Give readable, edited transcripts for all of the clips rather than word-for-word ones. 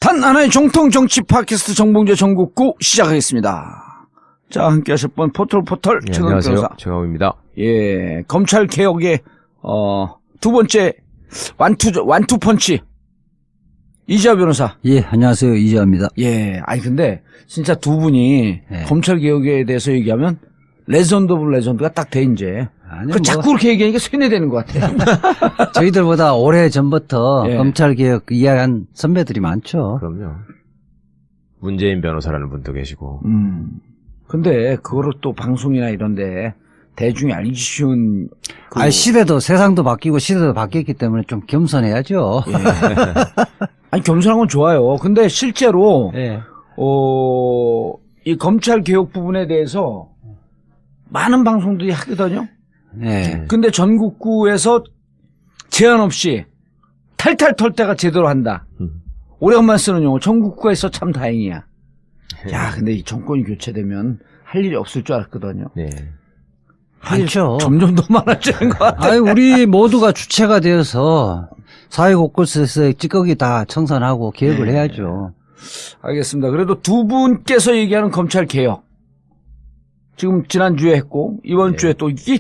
단 하나의 정통 정치 팟캐스트 정봉재 정국구 시작하겠습니다. 자, 함께 하실 분 포털 네, 최강 안녕하세요. 변호사. 최강욱입니다. 예, 검찰 개혁의 두 번째 완투 펀치 이지아 변호사. 예, 안녕하세요. 이지아입니다. 예, 아니 근데 진짜 두 분이 예. 검찰 개혁에 대해서 얘기하면 레전드 오브 레전드가 딱 돼 이제. 아니, 그 자꾸 그렇게 얘기하니까 쇠뇌되는 것 같아. 저희들보다 오래 전부터 예. 검찰개혁 이야기한 선배들이 많죠. 그럼요. 문재인 변호사라는 분도 계시고. 근데 그거를 또 방송이나 이런데 대중이 알기 쉬운 시대도 세상도 바뀌고 시대도 바뀌었기 때문에 좀 겸손해야죠. 예. 아니 겸손한 건 좋아요. 근데 실제로 예. 이 검찰 개혁 부분에 대해서 많은 방송들이 하거든요. 예. 근데 전국구에서 제한 없이 탈탈 털 때가 제대로 한다. 오래간만 쓰는 용어. 전국구가 있어 참 다행이야. 야, 근데 이 정권이 교체되면 할 일이 없을 줄 알았거든요. 네. 할 일이 많죠. 점점 더 많아지는 것 같아. 아니, 우리 모두가 주체가 되어서 사회 곳곳에서 찌꺼기 다 청산하고 개혁을 해야죠. 알겠습니다. 그래도 두 분께서 얘기하는 검찰 개혁. 지금 지난주에 했고, 이번 주에 또 이게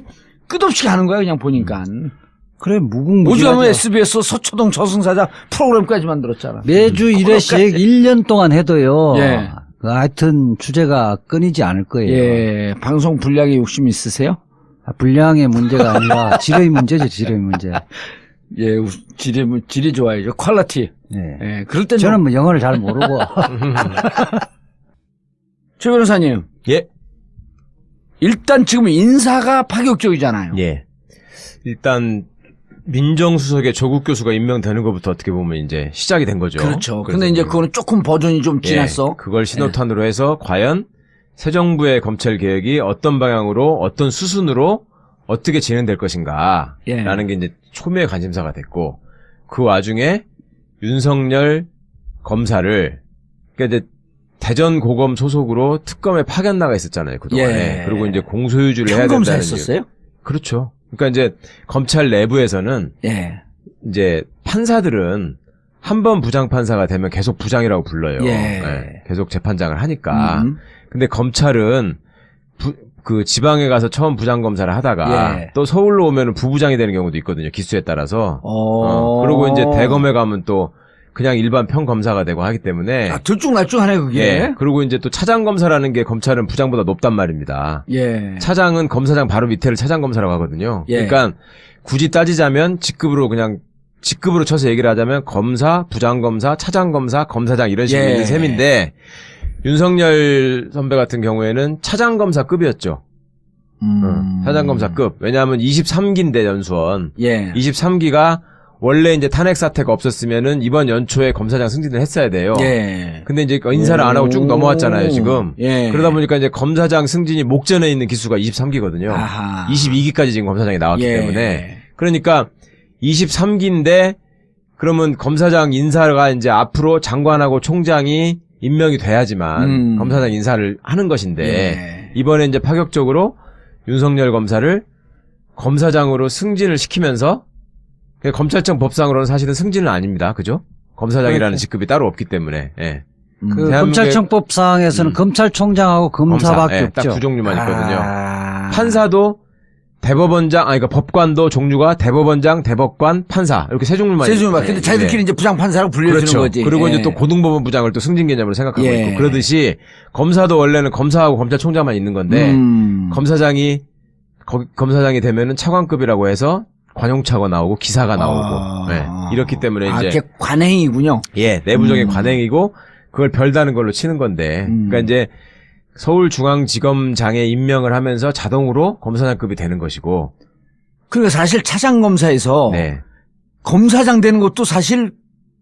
끝없이 가는 거야, 그냥 보니까. 그래, 오죽하면 무궁무진하죠. SBS 서초동 저승사자 프로그램까지 만들었잖아. 매주 1회씩 1년 동안 해도요. 예. 하여튼 주제가 끊이지 않을 거예요. 예, 방송 분량에 욕심 있으세요? 분량의 문제가 아니라 질의 문제죠, 질의 문제. 예, 질이 좋아야죠. 퀄리티. 예. 예, 그럴 땐 저는 뭐 영어를 잘 모르고. 최 변호사님. 예. 일단 지금 인사가 파격적이잖아요. 예. 일단 민정수석에 조국 교수가 임명되는 것부터 어떻게 보면 이제 시작이 된 거죠. 그렇죠. 근데 이제 그거는 조금 버전이 좀 지났어. 예, 그걸 신호탄으로 해서 과연 새 정부의 검찰 개혁이 어떤 방향으로 어떤 수순으로 어떻게 진행될 것인가 예. 라는 게 이제 초미의 관심사가 됐고 그 와중에 윤석열 검사를 그러니까 이제 대전 고검 소속으로 특검에 파견 나가 있었잖아요, 그동안에. 예. 그리고 이제 공소유지를 해야 평검사 된다는 했었어요? 그렇죠. 그러니까 이제 검찰 내부에서는 예. 이제 판사들은 한 번 부장판사가 되면 계속 부장이라고 불러요. 예. 예, 계속 재판장을 하니까. 근데 검찰은 그 지방에 가서 처음 부장검사를 하다가 예. 또 서울로 오면 부부장이 되는 경우도 있거든요. 기수에 따라서. 그리고 이제 대검에 가면 또 그냥 일반 평검사가 되고 하기 때문에. 아, 들쭉날쭉하네, 그게. 예. 그리고 이제 또 차장검사라는 게 검찰은 부장보다 높단 말입니다. 예. 차장은 검사장 바로 밑에를 차장검사라고 하거든요. 예. 그러니까 굳이 따지자면 직급으로 쳐서 얘기를 하자면 검사, 부장검사, 차장검사, 검사장 이런 식으로 예. 있는 셈인데 윤석열 선배 같은 경우에는 차장검사급이었죠. 차장검사급. 왜냐하면 23기인데 연수원. 예. 23기가 원래 이제 탄핵 사태가 없었으면은 이번 연초에 검사장 승진을 했어야 돼요. 예. 근데 이제 인사를 안 하고 쭉 넘어왔잖아요, 지금. 예. 그러다 보니까 이제 검사장 승진이 목전에 있는 기수가 23기거든요. 아하. 22기까지 지금 검사장이 나왔기 예. 때문에. 그러니까 23기인데 그러면 검사장 인사가 이제 앞으로 장관하고 총장이 임명이 돼야지만 검사장 인사를 하는 것인데 예. 이번에 이제 파격적으로 윤석열 검사를 검사장으로 승진을 시키면서 검찰청 법상으로는 사실은 승진은 아닙니다. 그죠? 검사장이라는 직급이 따로 없기 때문에. 예. 그 검찰청법상에서는 검찰총장하고 검사밖에 예, 없죠. 딱 두 종류만 있거든요. 판사도 대법원장, 그러니까 법관도 종류가 대법원장, 대법관, 판사 이렇게 세 종류만. 세 종류만. 있- 근데 예. 자기들끼리 이제 부장판사라고 불려주는 그렇죠. 거지. 그리고 예. 이제 또 고등법원 부장을 또 승진 개념으로 생각하고 예. 있고 그러듯이 검사도 원래는 검사하고 검찰총장만 있는 건데 검사장이 되면은 차관급이라고 해서 관용차가 나오고 기사가 나오고 예. 이렇기 때문에 이제 이게 관행이군요. 예, 내부적인 관행이고 그걸 별다는 걸로 치는 건데 그러니까 이제 서울중앙지검장에 임명을 하면서 자동으로 검사장급이 되는 것이고 그리고 사실 차장검사에서 네. 검사장 되는 것도 사실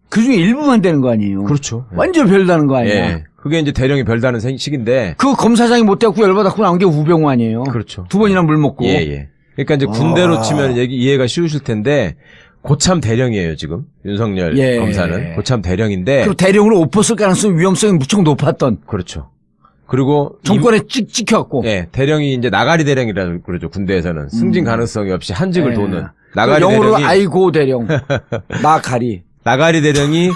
그중에 일부만 되는 거 아니에요. 그렇죠. 예. 완전 별다는 거 아니야. 예. 그게 이제 대령이 별다는 식인데 그 검사장이 못 돼갖고 열받았고 나온 게 우병우 아니에요. 그렇죠. 두 번이나 물 먹고. 예, 예. 그러니까 이제 군대로 치면 이해가 쉬우실 텐데 고참 대령이에요, 지금. 윤석열 예. 검사는 고참 대령인데 그리고 대령으로 옷 벗을 가능성 위험성이 무척 높았던 그렇죠. 그리고 정권에 찍혀갖고. 예, 대령이 이제 나가리 대령이라고 그러죠. 군대에서는 승진 가능성이 없이 한직을 예. 도는 그 나가리 영어로 대령이 아이고 대령. 나가리. 나가리 대령이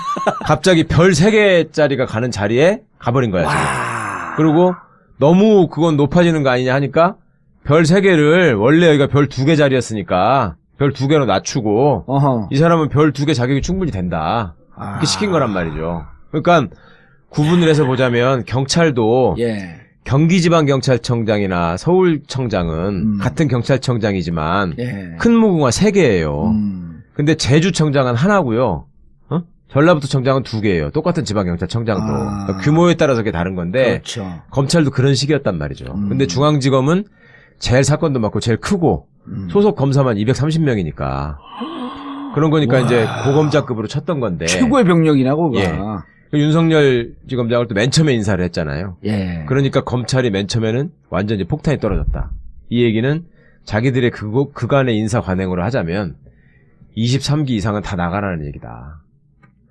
갑자기 별 3개짜리가 가는 자리에 가버린 거야, 지금. 와. 그리고 너무 그건 높아지는 거 아니냐 하니까 별 3개를 원래 여기가 별 2개 자리였으니까 별 2개로 낮추고 어허. 이 사람은 별 2개 자격이 충분히 된다. 이렇게 시킨 거란 말이죠. 그러니까 구분을 해서 보자면 경찰도 예. 경기지방경찰청장이나 서울청장은 같은 경찰청장이지만 예. 큰 무궁화 3개예요. 근데 제주청장은 하나고요. 전라북도 청장은 2개예요. 똑같은 지방경찰청장도. 그러니까 규모에 따라서 그게 다른 건데 그렇죠. 검찰도 그런 식이었단 말이죠. 근데 중앙지검은 제일 사건도 많고 제일 크고 소속 검사만 230명이니까 그런 거니까 이제 고검장급으로 쳤던 건데 최고의 병력이나 그거. 예. 윤석열 지검장을 또 맨 처음에 인사를 했잖아요. 예. 그러니까 검찰이 맨 처음에는 완전히 폭탄이 떨어졌다. 이 얘기는 자기들의 그간의 인사 관행으로 하자면 23기 이상은 다 나가라는 얘기다.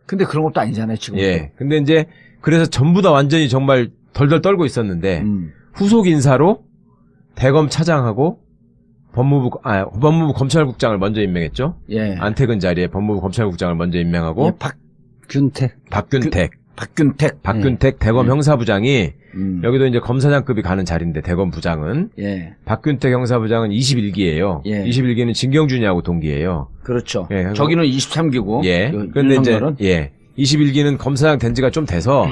근데 그런 것도 아니잖아요, 지금. 예. 근데 이제 그래서 전부 다 완전히 정말 덜덜 떨고 있었는데 후속 인사로 대검 차장하고 법무부 검찰국장을 먼저 임명했죠. 예. 안택은 자리에 법무부 검찰국장을 먼저 임명하고 예, 박균택. 박균택 대검 형사부장이 여기도 이제 검사장급이 가는 자리인데 대검 부장은 예. 박균택 형사부장은 21기예요. 예. 21기는 진경준이하고 동기예요. 그렇죠. 예, 저기는 23기고. 예. 그런데 이제 21기는 검사장 된 지가 좀 돼서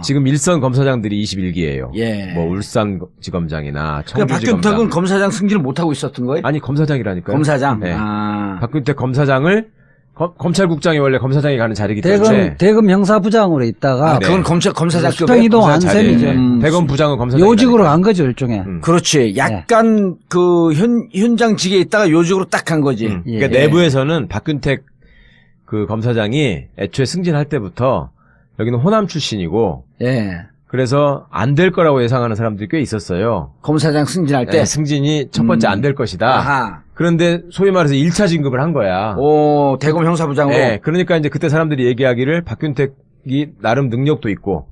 지금 일선 검사장들이 21기예요. 예. 뭐 울산지검장이나 그러니까 박균택은 청주지검장. 검사장 승진을 못 하고 있었던 거예요? 아니 검사장이라니까요. 검사장. 네. 아. 박균택 검사장을 검찰국장이 원래 검사장이 가는 자리이기 때문에 대검 형사부장으로 있다가 네. 그건 검사장급에 수평 이동한 셈이죠. 대검 부장은 검사장 요직으로 간 거죠, 일종의. 그렇지. 약간 그 현장직에 있다가 요직으로 딱 간 거지. 예. 그러니까 내부에서는 박균택 그 검사장이 애초에 승진할 때부터 여기는 호남 출신이고 예. 그래서 안 될 거라고 예상하는 사람들이 꽤 있었어요. 검사장 승진할 때. 네, 승진이 첫 번째 안 될 것이다. 아하. 그런데 소위 말해서 1차 진급을 한 거야. 오, 대검 형사부장으로. 네, 그러니까 이제 그때 사람들이 얘기하기를 박균택이 나름 능력도 있고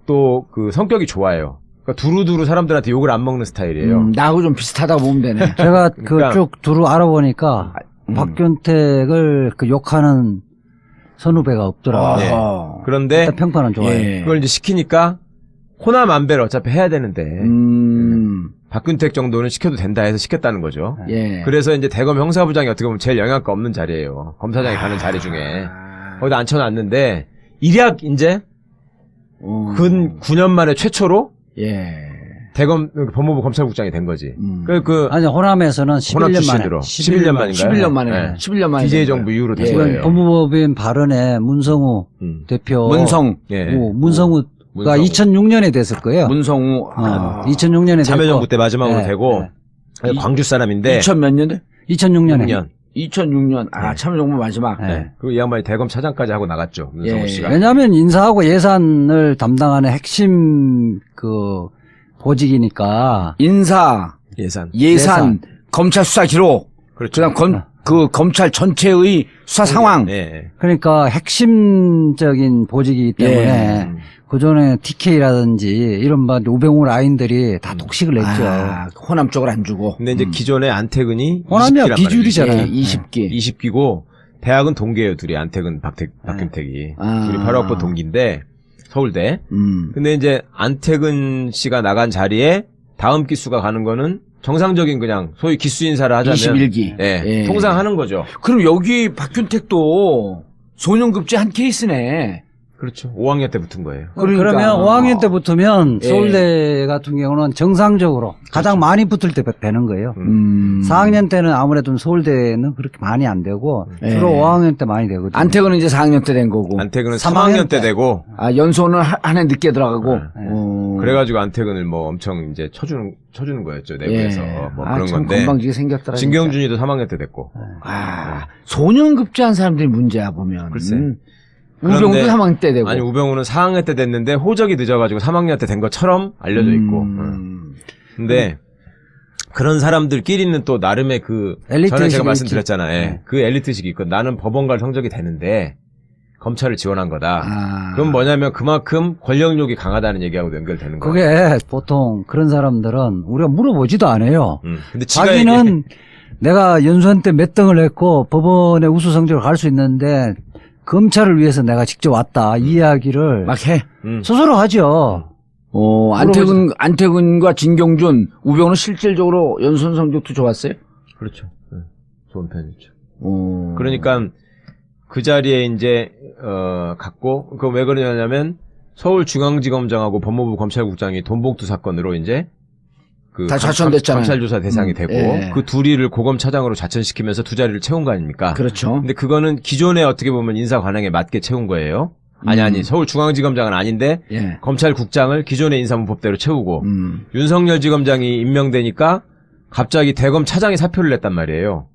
또 그 성격이 좋아요. 그러니까 두루두루 사람들한테 욕을 안 먹는 스타일이에요. 나하고 좀 비슷하다고 보면 되네. 제가 그러니까- 쭉 두루 알아보니까 박균택을 그 욕하는 선후배가 없더라고요. 예. 어허. 그런데 일단 평판은 좋아요. 예. 그걸 이제 시키니까 호남 안배를 어차피 해야 되는데 박균택 정도는 시켜도 된다 해서 시켰다는 거죠. 예. 그래서 이제 대검 형사부장이 어떻게 보면 제일 영향가 없는 자리예요. 검사장이 가는 자리 중에 거기다 앉혀놨는데 일약 이제 근 9년 만에 최초로 예. 대검 법무부 검찰국장이 된 거지. 아니, 호남에서는 11년 만에. 출신으로 11년 만인가요? 11년 만에. 네. 11년 만에. DJ 된 정부 거예요. 이후로 된 예. 지금 거예요. 법무법인 발언에 문성우 대표. 문성. 예. 문성우가 문성우. 2006년에 됐을 거예요. 문성우. 2006년에 참여정부 때 마지막으로 네, 되고 네. 광주 사람인데 2000 몇 년대? 2006년에. 6년. 2006년. 아, 참여정부 마지막. 네. 그리고 이 양반이 대검 차장까지 하고 나갔죠. 문성우 예. 씨가. 왜냐하면 인사하고 예산을 담당하는 핵심 그 보직이니까. 인사, 예산, 검찰 수사 기록. 그렇죠. 그다음 검찰 전체의 수사 상황. 예. 그러니까 핵심적인 보직이기 때문에 예. 그전에 TK라든지 이런 우병우 라인들이 다 독식을 냈죠. 아, 호남 쪽을 안 주고. 근데 이제 기존에 안택은이 호남이야 20기란 비주류잖아요. 예, 20기. 20기고 대학은 동기예요. 둘이 안택은 박균택이. 아. 둘이 바로 학번 동기인데 서울대. 근데 이제 안택은 씨가 나간 자리에 다음 기수가 가는 거는 정상적인 그냥 소위 기수 인사를 하자면 21기. 예, 예. 통상 하는 거죠. 그럼 여기 박균택도 소년급제 한 케이스네. 그렇죠. 5학년 때 붙은 거예요. 그러니까. 그러면 5학년 때 붙으면 예. 서울대 같은 경우는 정상적으로 가장 많이 붙을 때 되는 거예요. 4학년 때는 아무래도 서울대는 그렇게 많이 안 되고 예. 주로 5학년 때 많이 되거든요. 안택은 이제 4학년 때 된 거고. 안택은 3학년 3학년 때 되고 아, 연소는 한 해 늦게 들어가고. 그래가지고 안택은을 뭐 엄청 이제 쳐주는 거였죠. 내부에서 뭐 그런 참 건데. 건방지게 생겼더라. 진짜. 진경준이도 3학년 때 됐고. 아, 소년급제한 사람들이 문제야 보면. 글쎄. 우병우도 그런데- 3학년 때 되고. 아니 우병우는 4학년 때 됐는데 호적이 늦어가지고 3학년 때 된 것처럼 알려져 있고. 근데 그런 사람들끼리는 또 나름의 그 엘리트 전에 제가 의식이 말씀드렸잖아요. 있지. 예. 그 엘리트식이 있고 나는 법원 갈 성적이 되는데 검찰을 지원한 거다. 아. 그건 뭐냐면 그만큼 권력욕이 강하다는 얘기하고 연결되는 거예요. 그게 보통 그런 사람들은 우리가 물어보지도 않아요. 근데 지가 자기는 내가 연수원 때 몇 등을 했고 법원에 우수 성적을 갈 수 있는데 검찰을 위해서 내가 직접 왔다 이 이야기를 막 해. 스스로 하죠. 안태근과 진경준, 우병우는 실질적으로 연선 성적도 좋았어요? 그렇죠. 네. 좋은 편이죠. 그러니까 그 자리에 이제 갔고 그 왜 그러냐면 서울중앙지검장하고 법무부 검찰국장이 돈봉투 사건으로 이제 그 다 좌천됐잖아요. 감찰조사 대상이 되고 예. 그 둘이를 고검차장으로 좌천시키면서 두 자리를 채운 거 아닙니까? 그렇죠. 근데 그거는 기존에 어떻게 보면 인사 관행에 맞게 채운 거예요. 아니 서울중앙지검장은 아닌데 예. 검찰국장을 기존의 인사문법대로 채우고 윤석열 지검장이 임명되니까 갑자기 대검 차장이 사표를 냈단 말이에요.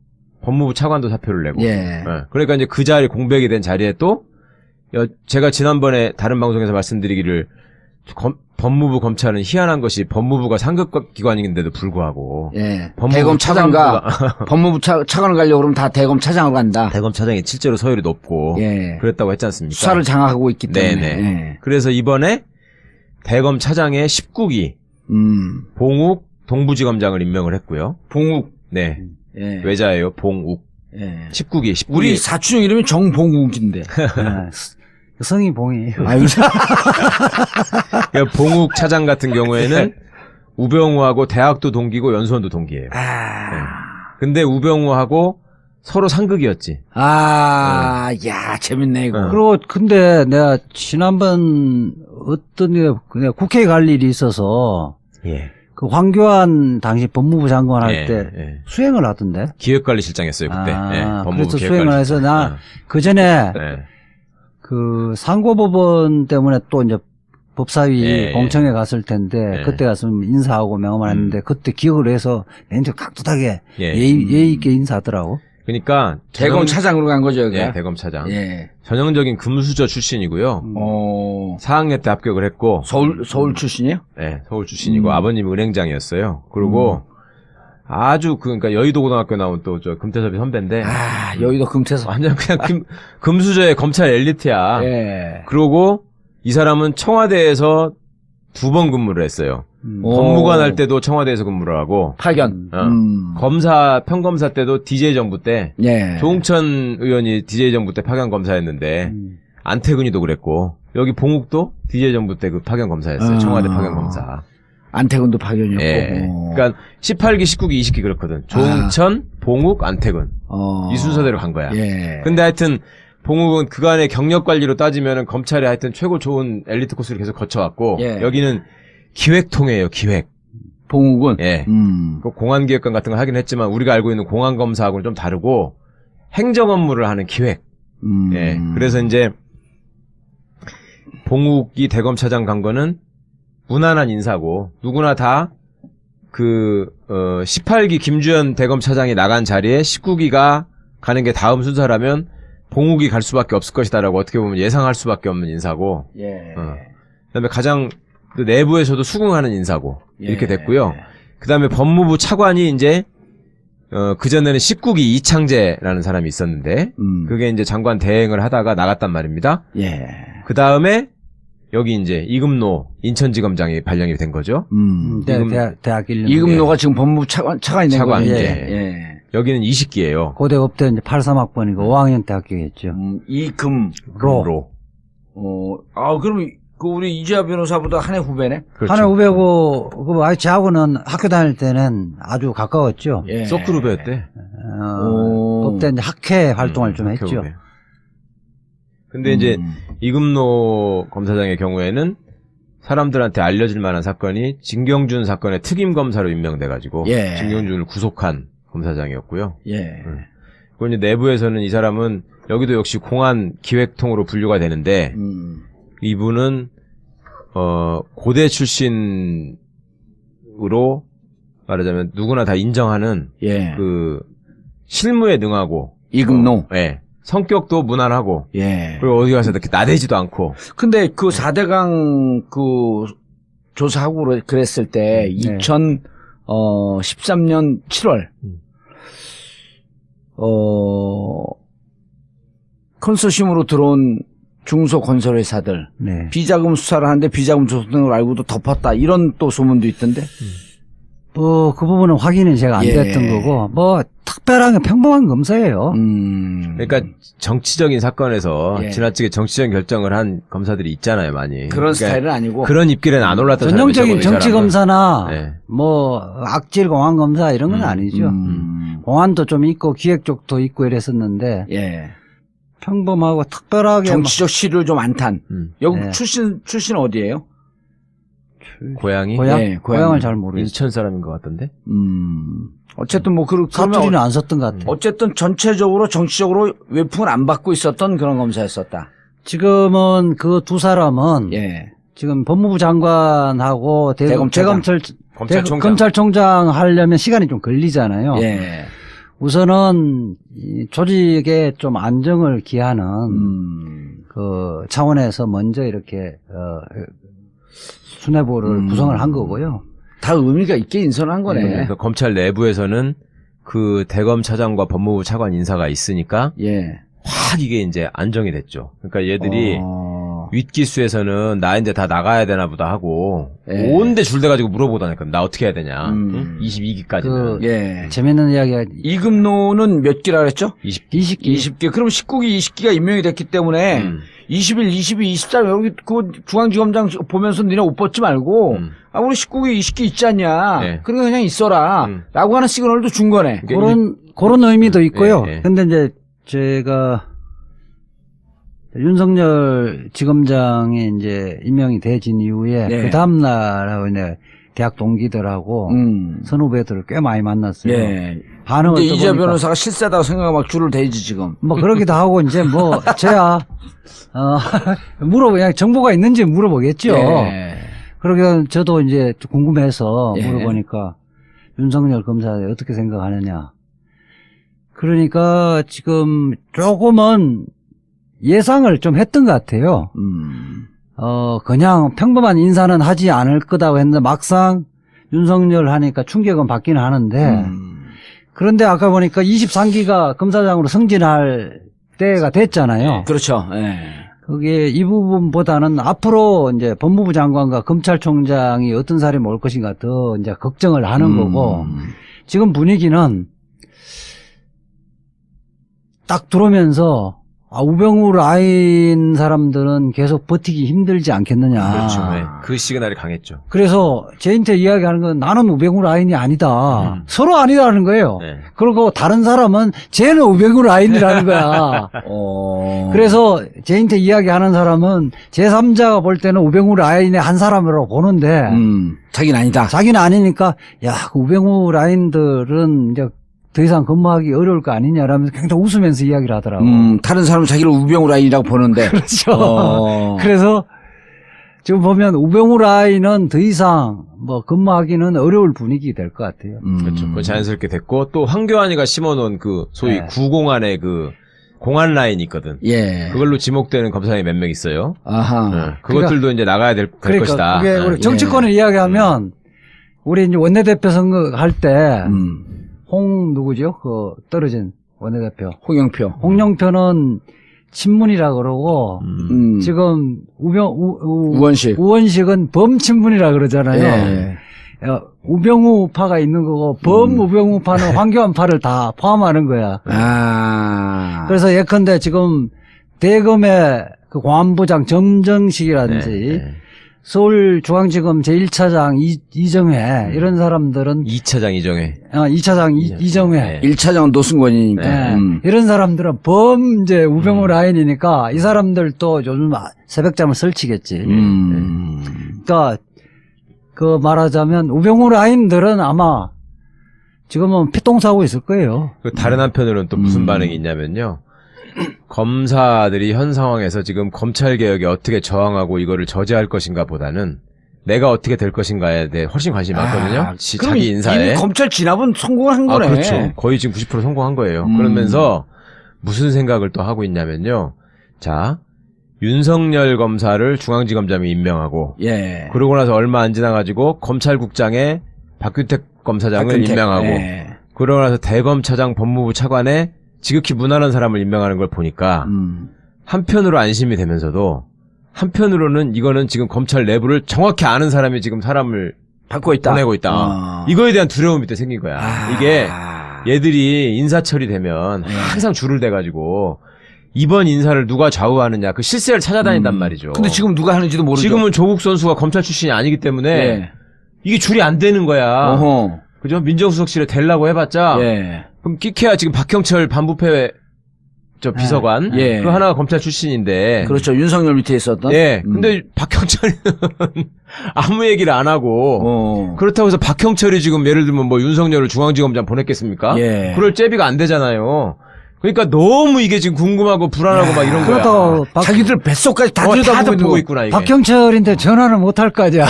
법무부 차관도 사표를 내고. 예. 그러니까 이제 그 자리 공백이 된 자리에 또 제가 지난번에 다른 방송에서 말씀드리기를 법무부 검찰은 희한한 것이 법무부가 상급 기관인데도 불구하고 예. 법무부 대검 차장과 차관보다 법무부 차관을 가려고 그러면 다 대검 차장으로 간다. 대검 차장이 실제로 서열이 높고 예. 그랬다고 했지 않습니까? 수사를 장악하고 있기 때문에. 네네. 예. 그래서 이번에 대검 차장의 19기 봉욱 동부지검장을 임명을 했고요. 봉욱. 네. 예. 외자예요. 봉욱. 예. 19기. 우리 사촌 이름이 정봉욱인데. 성이 봉이에요. 아유, 그러니까 봉욱 차장 같은 경우에는 우병우하고 대학도 동기고 연수원도 동기예요. 근데 우병우하고 서로 상극이었지. 야, 재밌네, 이거. 그리고 근데 내가 지난번 그냥 국회에 갈 일이 있어서 예. 그 황교안 당시 법무부 장관 할 예, 때 예. 수행을 하던데. 기획관리실장 했어요, 그때. 예, 법무부 그래서 수행을 해서 나 그 전에 그 상고법원 때문에 또 이제 법사위 공청회 갔을 텐데 그때 가서 인사하고 명함을 했는데 그때 기억을 해서 멘트 각도하게 예의 있게 인사하더라고. 그러니까 대검 차장으로 간 거죠, 여기가? 예, 대검 차장. 예. 전형적인 금수저 출신이고요. 4학년 때 합격을 했고 서울 출신이에요? 네, 서울 출신이고 아버님이 은행장이었어요. 그리고 아주 그러니까 여의도 고등학교 나온 또 저 금태섭이 선배인데 여의도 금태섭 완전 그냥 금수저의 검찰 엘리트야. 예. 그러고 이 사람은 청와대에서 2번 근무를 했어요. 법무관 할 때도 청와대에서 근무를 하고 파견. 검사 평검사 때도 DJ 정부 때 예. 조홍천 의원이 DJ 정부 때 파견 검사였는데 안태근이도 그랬고 여기 봉욱도 DJ 정부 때 그 파견 검사였어요. 청와대 파견 검사. 안태근도 파견이었고. 예. 그러니까 18기, 19기, 20기 그렇거든. 조홍천, 봉욱, 안태근. 이 순서대로 간 거야. 예. 근데 하여튼 봉욱은 그간의 경력 관리로 따지면은 검찰에 하여튼 최고 좋은 엘리트 코스를 계속 거쳐왔고 여기는 기획통이에요. 기획. 봉욱은. 예. 그 공안기획관 같은 걸 하긴 했지만 우리가 알고 있는 공안검사하고는 좀 다르고 행정 업무를 하는 기획. 예. 그래서 이제 봉욱이 대검차장 간 거는 무난한 인사고 누구나 다 그 18기 김주현 대검차장이 나간 자리에 19기가 가는 게 다음 순서라면 봉욱이 갈 수밖에 없을 것이다라고 어떻게 보면 예상할 수밖에 없는 인사고. 그다음에 가장 그 내부에서도 수긍하는 인사고 이렇게 됐고요. 그다음에 법무부 차관이 이제 그 전에는 19기 이창재라는 사람이 있었는데 그게 이제 장관 대행을 하다가 나갔단 말입니다. 그다음에 여기 이제 이금노 인천지검장이 발령이 된 거죠. 대학 1년. 이금노가 지금 법무부 차관이 된 거죠. 여기는 20기예요. 고대업 때 이제 83학번이고 5학년 때 합격했죠. 이금로. 그럼 그 우리 이재하 변호사보다 한 해 후배네. 그렇죠. 한 해 후배고 그 저하고는 학교 다닐 때는 아주 가까웠죠. 서클 후배였대. 그때 이제 학회 활동을 좀 했죠. 후배. 근데 이제 이금노 검사장의 경우에는 사람들한테 알려질 만한 사건이 진경준 사건의 특임 검사로 임명돼가지고 진경준을 구속한 검사장이었고요. 그리고 이제 내부에서는 이 사람은 여기도 역시 공안 기획통으로 분류가 되는데 이분은 고대 출신으로 말하자면 누구나 다 인정하는 그 실무에 능하고 이금노. 성격도 무난하고 그리고 어디 가서 이렇게 나대지도 않고. 근데 그 4대강 그 조사하고 그랬을 때 2013년 7월 컨소시엄으로 들어온 중소건설회사들 비자금 수사를 하는데 비자금 조성 등을 알고도 덮었다 이런 또 소문도 있던데. 그 부분은 확인은 제가 안 예. 됐던 거고, 뭐, 특별한 평범한 검사예요. 그러니까 정치적인 사건에서 예. 지나치게 정치적인 결정을 한 검사들이 있잖아요, 많이. 그런 그러니까 스타일은 아니고. 그런 입길에는 안 올랐던 전형적인 사람이 적어도 이 정치 사람은. 검사나, 네. 뭐, 악질 공안 검사 이런 건 아니죠. 공안도 좀 있고, 기획 쪽도 있고 이랬었는데, 예. 평범하고 특별하게. 정치적 시를 좀 안 탄. 여기 네. 출신 어디예요? 고향이 고향? 예, 고향을 잘 모르겠어요. 인천 사람인 것 같던데. 어쨌든 뭐 그러면 사투리는 안 썼던 것 같아요. 어쨌든 전체적으로 정치적으로 외풍을 안 받고 있었던 그런 검사였었다. 지금은 그 두 사람은, 예. 지금 법무부 장관하고 대검찰장. 검찰총장 하려면 시간이 좀 걸리잖아요. 예. 우선은 이 조직에 좀 안정을 기하는 그 차원에서 먼저 이렇게 수뇌부를 구성을 한 거고요. 다 의미가 있게 인선한 거네. 그러니까 검찰 내부에서는 그 대검 차장과 법무부 차관 인사가 있으니까 예. 확 이게 이제 안정이 됐죠. 그러니까 얘들이 윗기수에서는 나 이제 다 나가야 되나 보다 하고 예. 온데 줄대가지고 물어보다니까 나 어떻게 해야 되냐. 22기까지는. 예. 재밌는 이야기가 이금노는 몇 기라 그랬죠? 20기. 20기. 그럼 19기, 20기가 임명이 됐기 때문에 21, 22, 23 여기 그 중앙지검장 보면서 니네 옷 벗지 말고 아 우리 19기, 20기 있지 않냐. 네. 그러니까 그냥 있어라. 라고 하는 시그널도 준 거네. 그런 의미도 있고요. 예, 예. 근데 이제 제가 윤석열 지검장이 이제 임명이 되진 이후에 네. 그 다음날 이제 대학 동기들하고 선후배들을 꽤 많이 만났어요. 예. 반응을 근데 또 이재 보니까 변호사가 실세다고 생각하고 막 줄을 대지 지금. 뭐 그러기도 하고 이제 뭐 저야 그냥 정보가 있는지 물어보겠죠. 예. 그러게 저도 이제 궁금해서 예. 물어보니까 윤석열 검사 어떻게 생각하느냐. 그러니까 지금 조금은 예상을 좀 했던 것 같아요. 그냥 평범한 인사는 하지 않을 거다고 했는데 막상 윤석열 하니까 충격은 받기는 하는데 그런데 아까 보니까 23기가 검사장으로 승진할 때가 됐잖아요. 그렇죠. 예. 그게 이 부분보다는 앞으로 이제 법무부 장관과 검찰총장이 어떤 사람이 올 것인가 더 이제 걱정을 하는 거고 지금 분위기는 딱 들어오면서 우병우 라인 사람들은 계속 버티기 힘들지 않겠느냐. 그렇죠. 네. 그 시그널이 강했죠. 그래서 제인테 이야기하는 건 나는 우병우 라인이 아니다. 서로 아니라는 거예요. 네. 그리고 다른 사람은 쟤는 우병우 라인이라는 거야. 그래서 제인테 이야기하는 사람은 제3자가 볼 때는 우병우 라인의 한 사람으로 보는데 자기는 아니다. 자기는 아니니까 야, 그 우병우 라인들은 이제 더 이상 근무하기 어려울 거 아니냐라면서 굉장히 웃으면서 이야기를 하더라고. 다른 사람은 자기를 우병우 라인이라고 보는데. 그렇죠. 그래서 지금 보면 우병우 라인은 더 이상 뭐 근무하기는 어려울 분위기 될 것 같아요. 그렇죠. 그 자연스럽게 됐고 또 황교안이가 심어놓은 그 소위 네. 구공안의 그 공안 라인이 있거든. 예. 그걸로 지목되는 검사님이 몇 명 있어요. 아하. 네. 그것들도 이제 나가야 될 그러니까 것이다. 그게 우리 정치권을 이야기하면 우리 이제 원내대표 선거 할 때 누구죠? 그 떨어진 원내대표. 홍영표. 홍영표는 친문이라 그러고 지금 우원식은 범친문이라 그러잖아요. 예. 우병우파가 있는 거고 범우병우파는 황교안파를 다 포함하는 거야. 그래서 예컨대 지금 대검의 그 공안부장 정정식이라든지 네. 서울중앙지검 제1차장 이정회 이런 사람들은 2차장 이정회. 2차장 이정회 네. 1차장은 노승권이니까. 네. 이런 사람들은 이제 우병우 라인이니까 이 사람들도 요즘 새벽잠을 설치겠지. 그러니까 그 말하자면 우병우 라인들은 아마 지금은 피똥사하고 있을 거예요. 그 다른 한편으로는 또 무슨 반응이 있냐면요. 검사들이 현 상황에서 지금 검찰 개혁에 어떻게 저항하고 이거를 저지할 것인가 보다는 내가 어떻게 될 것인가에 대해 훨씬 관심이 많거든요. 자기 인사에. 이미 검찰 진압은 성공을 한 거네. 그렇죠. 거의 지금 90% 성공한 거예요. 그러면서 무슨 생각을 또 하고 있냐면요. 자, 윤석열 검사를 중앙지검장이 임명하고 예. 그러고 나서 얼마 안 지나가지고 검찰국장에 박규택 검사장을 임명하고 그러고 나서 대검차장 법무부 차관에 지극히 무난한 사람을 임명하는 걸 보니까 한편으로 안심이 되면서도 한편으로는 이거는 지금 검찰 내부를 정확히 아는 사람이 지금 사람을 받고 있다. 보내고 있다. 이거에 대한 두려움이 또 생긴 거야. 이게 얘들이 인사 처리되면 항상 줄을 대가지고 이번 인사를 누가 좌우하느냐 그 실세를 찾아다닌단 말이죠. 근데 지금 누가 하는지도 모르죠. 지금은 조국 선수가 검찰 출신이 아니기 때문에 예. 이게 줄이 안 되는 거야. 어허. 그죠? 민정수석실에 대려고 해봤자 예. 그럼 끼케야 지금 박형철 반부패 저 비서관 예. 그 하나가 검찰 출신인데 그렇죠. 윤석열 밑에 있었던. 예. 근데 박형철은 아무 얘기를 안 하고 그렇다고 해서 박형철이 지금 예를 들면 뭐 윤석열을 중앙지검장 보냈겠습니까? 예. 그럴 제비가 안 되잖아요. 그러니까 너무 이게 지금 궁금하고 불안하고 막 이런 거야. 그렇다고 자기들 뱃속까지 다 다들 들여다보고 보고 있구나 이게. 박형철인데 전화를 못 할 거냐.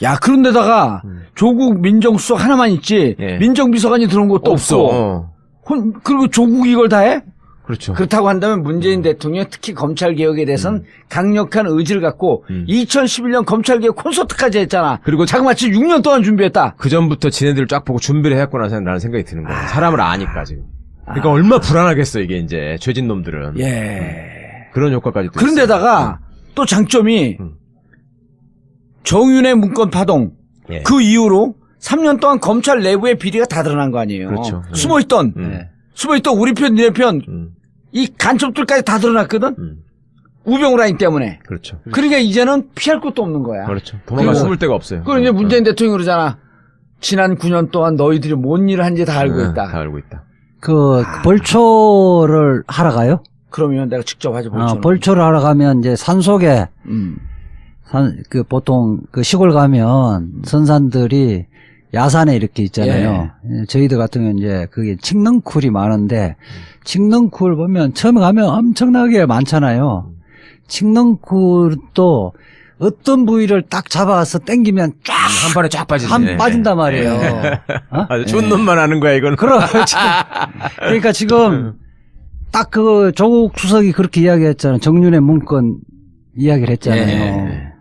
야, 그런데다가 조국 민정수석 하나만 있지. 예. 민정비서관이 들어온 것도 없어. 그리고 조국이 이걸 다 해? 그렇죠. 그렇다고 한다면 문재인 대통령 특히 검찰개혁에 대해서는 강력한 의지를 갖고 2011년 검찰개혁 콘서트까지 했잖아. 그리고 자그마치 6년 동안 준비했다. 그 전부터 지네들을 쫙 보고 준비를 해왔구나라는 생각이 드는 거야. 사람을 아니까 지금. 그러니까 얼마나 불안하겠어 이게 이제 죄진 놈들은. 예. 그런 효과까지. 그런데다가 또 장점이 정윤의 문건 파동 예. 그 이후로 3년 동안 검찰 내부의 비리가 다 드러난 거 아니에요. 그렇죠. 숨어있던 우리 편, 니네 편, 이 간첩들까지 다 드러났거든? 우병우 라인 때문에. 그렇죠. 그러니까 이제는 피할 것도 없는 거야. 그렇죠. 도망갈 숨을 데가 없어요. 그리고 이제 문재인 대통령이 그러잖아. 지난 9년 동안 너희들이 뭔 일을 한지 다 알고 있다. 다 알고 있다. 그 벌초를 하러 가요? 그러면 내가 직접 하지 벌초는. 벌초를 하러 가면 이제 산속에 그 보통 그 시골 가면 선산들이 야산에 이렇게 있잖아요. 저희들 같은 경우는 이제 그게 칡넝쿨이 많은데 칡넝쿨 보면 처음에 가면 엄청나게 많잖아요. 칡넝쿨도 어떤 부위를 딱 잡아서 당기면 쫙 한 번에 쫙 빠지네. 빠진단 말이에요. 아주 좋은 놈만 하는 거야 이거는. 그렇지. 그러니까 지금 딱 그 조국 수석이 그렇게 이야기했잖아요. 정윤의 문건 이야기를 했잖아요.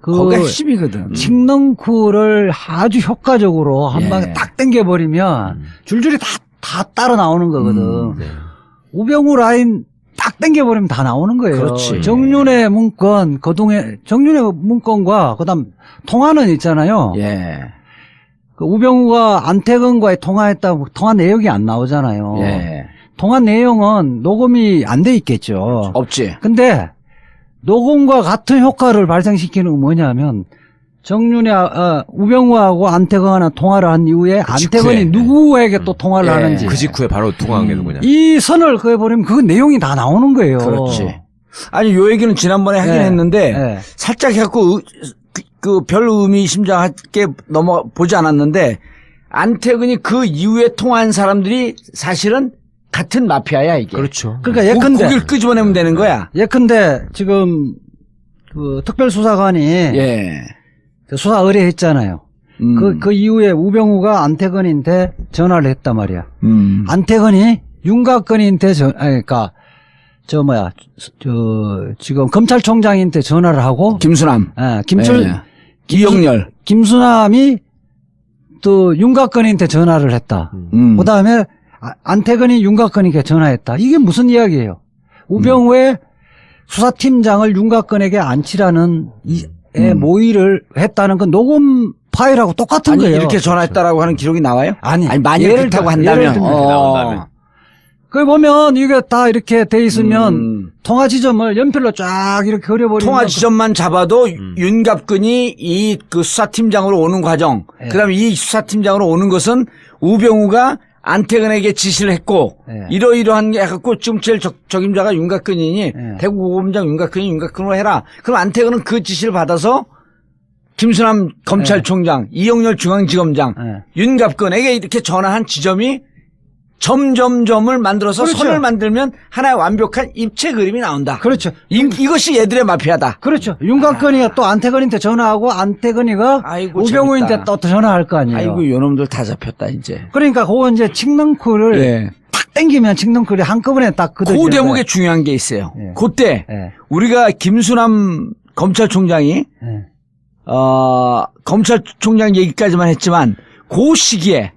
거기가 핵심이거든. 칡넝쿨을 아주 효과적으로 한 방에 딱 당겨버리면 줄줄이 다 따라 나오는 거거든. 우병우 라인 딱 당겨버리면 다 나오는 거예요. 그렇지. 정윤의 문건, 정윤의 문건과 그다음 통화는 있잖아요. 예. 그 우병우가 안태근과의 통화했다고 통화 내역이 안 나오잖아요. 예. 통화 내용은 녹음이 안 돼 있겠죠. 없지. 근데 녹음과 같은 효과를 발생시키는 건 뭐냐면 우병우하고 안태근하고 통화를 한 이후에 안태근이 누구에게 또 통화를 하는지 그 직후에 바로 통화한 게 누구냐. 이 선을 그어버리면 그 내용이 다 나오는 거예요. 그렇지. 아니 요 얘기는 지난번에 하긴 했는데 살짝 해갖고 그 별 의미심장하게 보지 않았는데 안태근이 그 이후에 통화한 사람들이 사실은 같은 마피아야 이게. 그렇죠. 그러니까 예컨대 고기를 끄집어내면 되는 거야. 예컨대 지금 그 특별수사관이 그 수사 의뢰했잖아요. 그 이후에 우병우가 안태근한테 전화를 했단 말이야. 안태근이 윤곽근한테 그러니까 지금 검찰총장한테 전화를 하고 김수남, 이영렬, 김수남이 또 윤곽근한테 전화를 했다. 그다음에 안태근이 윤곽근에게 전화했다. 이게 무슨 이야기예요? 우병우의 수사팀장을 윤곽근에게 안치라는 모의를 했다는 건 녹음 파일하고 똑같은 아니, 거예요. 이렇게 전화했다라고 하는 기록이 나와요? 아니 만약 그렇다고 한다면. 나온다면. 그 보면 이게 다 이렇게 돼 있으면 통화 지점을 연필로 쫙 이렇게 그려버리면 통화 지점만 잡아도 윤갑근이 이 그 수사팀장으로 오는 과정, 그다음에 이 수사팀장으로 오는 것은 우병우가 안태근에게 지시를 했고 이러이러한 게 해갖고 지금 제일 적임자가 윤곽근이니 대구고검장 윤곽근으로 해라. 그럼 안태근은 그 지시를 받아서 김수남 검찰총장, 이영렬 중앙지검장, 윤갑근에게 이렇게 전화한 지점이 점점점을 만들어서 그렇죠. 선을 만들면 하나의 완벽한 입체 그림이 나온다. 그렇죠. 이것이 얘들의 마피아다. 그렇죠. 윤곽근이가 또 안태근한테 전화하고 안태근이가 아이고, 우병우한테 재밌다. 또 전화할 거 아니에요. 아이고 요놈들 다 잡혔다 이제. 그러니까 그거 이제 칡넝쿨을 딱 당기면 칡넝쿨이 한꺼번에 딱 그 걷어지는 대목에 거예요. 중요한 게 있어요. 그때 예. 우리가 김수남 검찰총장이 검찰총장 얘기까지만 했지만 그 시기에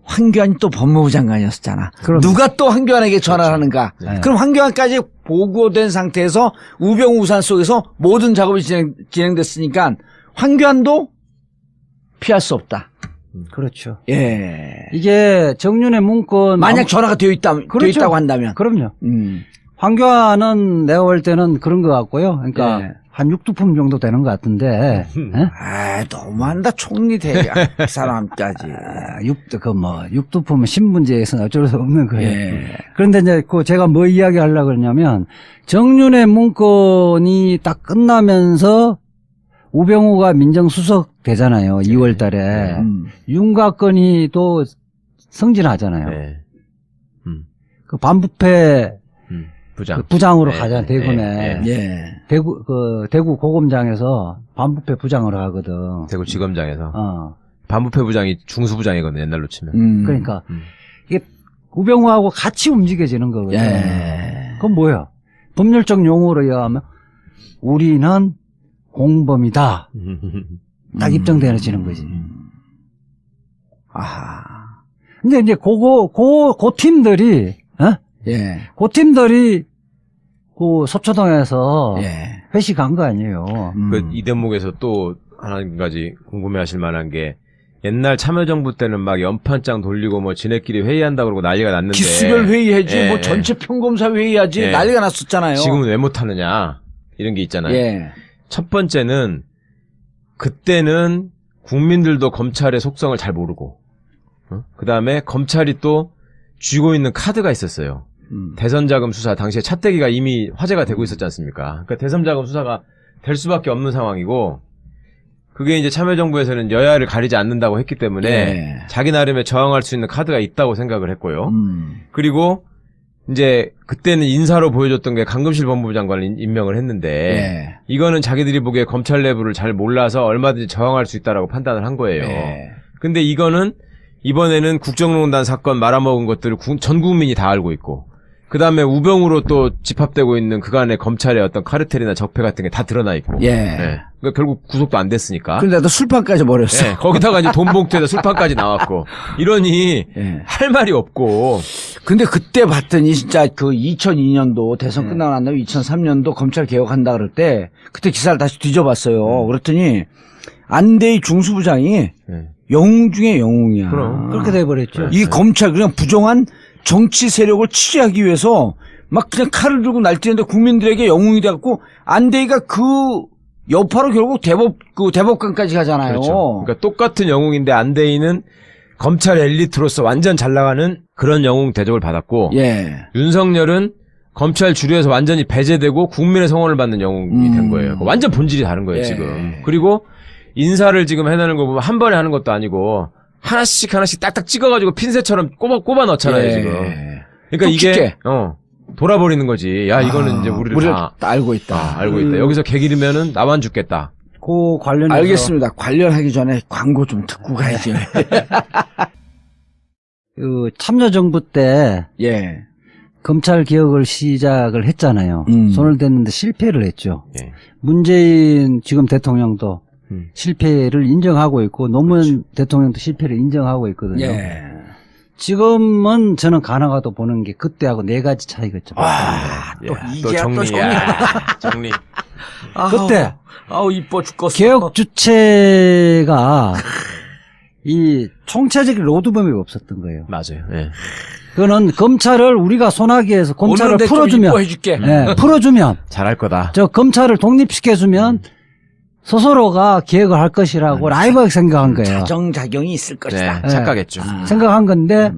황교안이 또 법무부 장관이었잖아. 누가 또 황교안에게 전화를 하는가. 그럼 황교안까지 보고된 상태에서 우병우 우산 속에서 모든 작업이 진행됐으니까 황교안도 피할 수 없다. 그렇죠. 예. 이게 정윤의 문건 만약 전화가 되어 있다고 한다면. 그럼요. 황교안은 내가 볼 때는 그런 것 같고요. 그러니까 예. 한 6두품 정도 되는 것 같은데. 예? 아, 너무한다. 총리 대가 그 사람까지. 육두품은 신분제에서는 어쩔 수 없는 거예요. 예. 그런데 이제 제가 뭐 이야기 하려고 그러냐면 정윤의 문건이 딱 끝나면서 우병우가 민정수석 되잖아요. 2월 달에. 윤곽건이 또 승진하잖아요. 네. 그 반부패 부장. 부장으로 네, 가잖아요. 대구에. 네, 예. 대구 고검장에서 반부패 부장으로 하거든. 대구지검장에서. 반부패 부장이 중수부장이거든, 옛날로 치면. 그러니까 이게 우병우하고 같이 움직여지는 거거든. 예. 그건 뭐야? 법률적 용어로 의하면 우리는 공범이다. 딱 입증되어지는 거지. 아하. 근데 이제 그 팀들이, 예. 그 팀들이 그 서초동에서 예. 회식한 거 아니에요. 이 대목에서 또 한 가지 궁금해하실 만한 게 옛날 참여정부 때는 막 연판장 돌리고 뭐 지네끼리 회의한다 그러고 난리가 났는데 기수별 회의하지, 예, 뭐 전체 평검사 회의하지, 예. 난리가 났었잖아요. 지금은 왜 못하느냐 이런 게 있잖아요. 예. 첫 번째는 그때는 국민들도 검찰의 속성을 잘 모르고 그 다음에 검찰이 또 쥐고 있는 카드가 있었어요. 대선자금 수사 당시에 차떼기가 이미 화제가 되고 있었지 않습니까? 그러니까 대선자금 수사가 될 수밖에 없는 상황이고 그게 이제 참여정부에서는 여야를 가리지 않는다고 했기 때문에 예. 자기 나름의 저항할 수 있는 카드가 있다고 생각을 했고요. 그리고 이제 그때는 인사로 보여줬던 게 강금실 법무부 장관을 임명을 했는데 예. 이거는 자기들이 보기에 검찰 내부를 잘 몰라서 얼마든지 저항할 수 있다라고 판단을 한 거예요. 예. 근데 이거는 이번에는 국정농단 사건 말아먹은 것들을 전 국민이 다 알고 있고 그 다음에 우병우로 또 집합되고 있는 그간의 검찰의 어떤 카르텔이나 적폐 같은 게 다 드러나 있고. 예. 그러니까 결국 구속도 안 됐으니까. 근데도 술판까지 버렸어. 예, 거기다가 이제 돈 봉투에다 술판까지 나왔고. 이러니 예. 할 말이 없고. 근데 그때 봤더니 진짜 그 2002년도 대선 끝나고 난 다음에 2003년도 검찰 개혁한다 그럴 때 그때 기사를 다시 뒤져봤어요. 그랬더니 안대희 중수부장이 예. 영웅 중에 영웅이야. 그럼. 그렇게 돼버렸죠. 이 검찰 그냥 부정한 정치 세력을 취재하기 위해서 막 그냥 칼을 들고 날뛰는데 국민들에게 영웅이 돼갖고 안대희가 그 여파로 결국 대법관까지 가잖아요. 그렇죠. 그러니까 똑같은 영웅인데 안대희는 검찰 엘리트로서 완전 잘 나가는 그런 영웅 대접을 받았고 예. 윤석열은 검찰 주류에서 완전히 배제되고 국민의 성원을 받는 영웅이 된 거예요. 완전 본질이 다른 거예요, 예. 지금. 그리고 인사를 지금 해내는 거 보면 한 번에 하는 것도 아니고 하나씩 딱딱 찍어가지고 핀셋처럼 꼽아 넣잖아요, 예. 지금. 그러니까 이게 돌아버리는 거지. 야, 이거는 이제 우리가 다 알고 있다. 알고 있다. 여기서 개기르면은 나만 죽겠다. 그 관련해서 알겠습니다. 관련하기 전에 광고 좀 듣고 가야죠. 그 참여정부 때 예. 검찰 개혁을 시작을 했잖아요. 손을 댔는데 실패를 했죠. 예. 문재인 지금 대통령도 실패를 인정하고 있고 노무현 대통령도 실패를 인정하고 있거든요. 예. 지금은 저는 가나가도 보는 게 그때하고 네 가지 차이겠죠. 또 야, 이제 또 정리. 야, 정리. 그때 아우 이뻐 죽겠어. 개혁 주체가 이 총체적인 로드맵이 없었던 거예요. 맞아요. 예. 그거는 검찰을 우리가 손아귀에서 검찰을 오늘은 풀어주면, 이뻐해줄게. 풀어주면, 잘할 거다. 저 검찰을 독립시켜주면 스스로가 개혁을 할 것이라고 라이브하게 생각한 거예요. 자정작용이 있을 것이다. 네, 착각했죠. 생각한 건데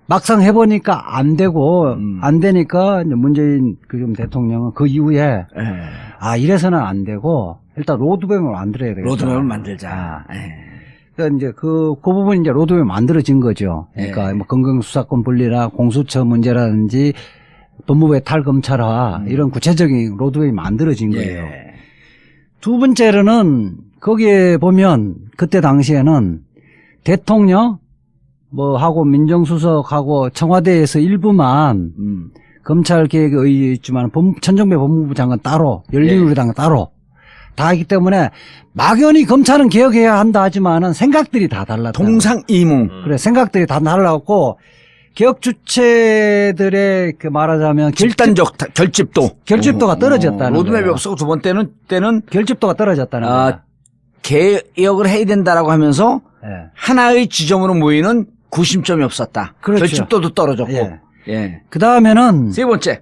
막상 해보니까 안 되고 안 되니까 이제 문재인 그 대통령은 그 이후에 이래서는 안 되고 일단 로드맵을 만들어야 되겠다. 로드맵을 만들자. 그러니까 이제 그 부분이 이제 로드맵이 만들어진 거죠. 그러니까 뭐 건강수사권 분리나 공수처 문제라든지 법무부의 탈검찰화 이런 구체적인 로드맵이 만들어진 거예요. 두 번째로는 거기에 보면 그때 당시에는 대통령 뭐 하고 민정수석하고 청와대에서 일부만 검찰 개혁에 의했지만 천정배 법무부 장관 따로 열린우리당 따로 다 하기 때문에 막연히 검찰은 개혁해야 한다 하지만은 생각들이 다 달랐다. 동상이몽. 그래 생각들이 다 달랐고 개혁 주체들의 그 말하자면 집단적 결집도가 떨어졌다는 로드맵이 거예요. 없었고 두 번째는 결집도가 떨어졌다는 거예요. 개혁을 해야 된다라고 하면서 예. 하나의 지점으로 모이는 구심점이 없었다. 그렇죠. 결집도도 떨어졌고. 예. 예. 그 다음에는 세 번째.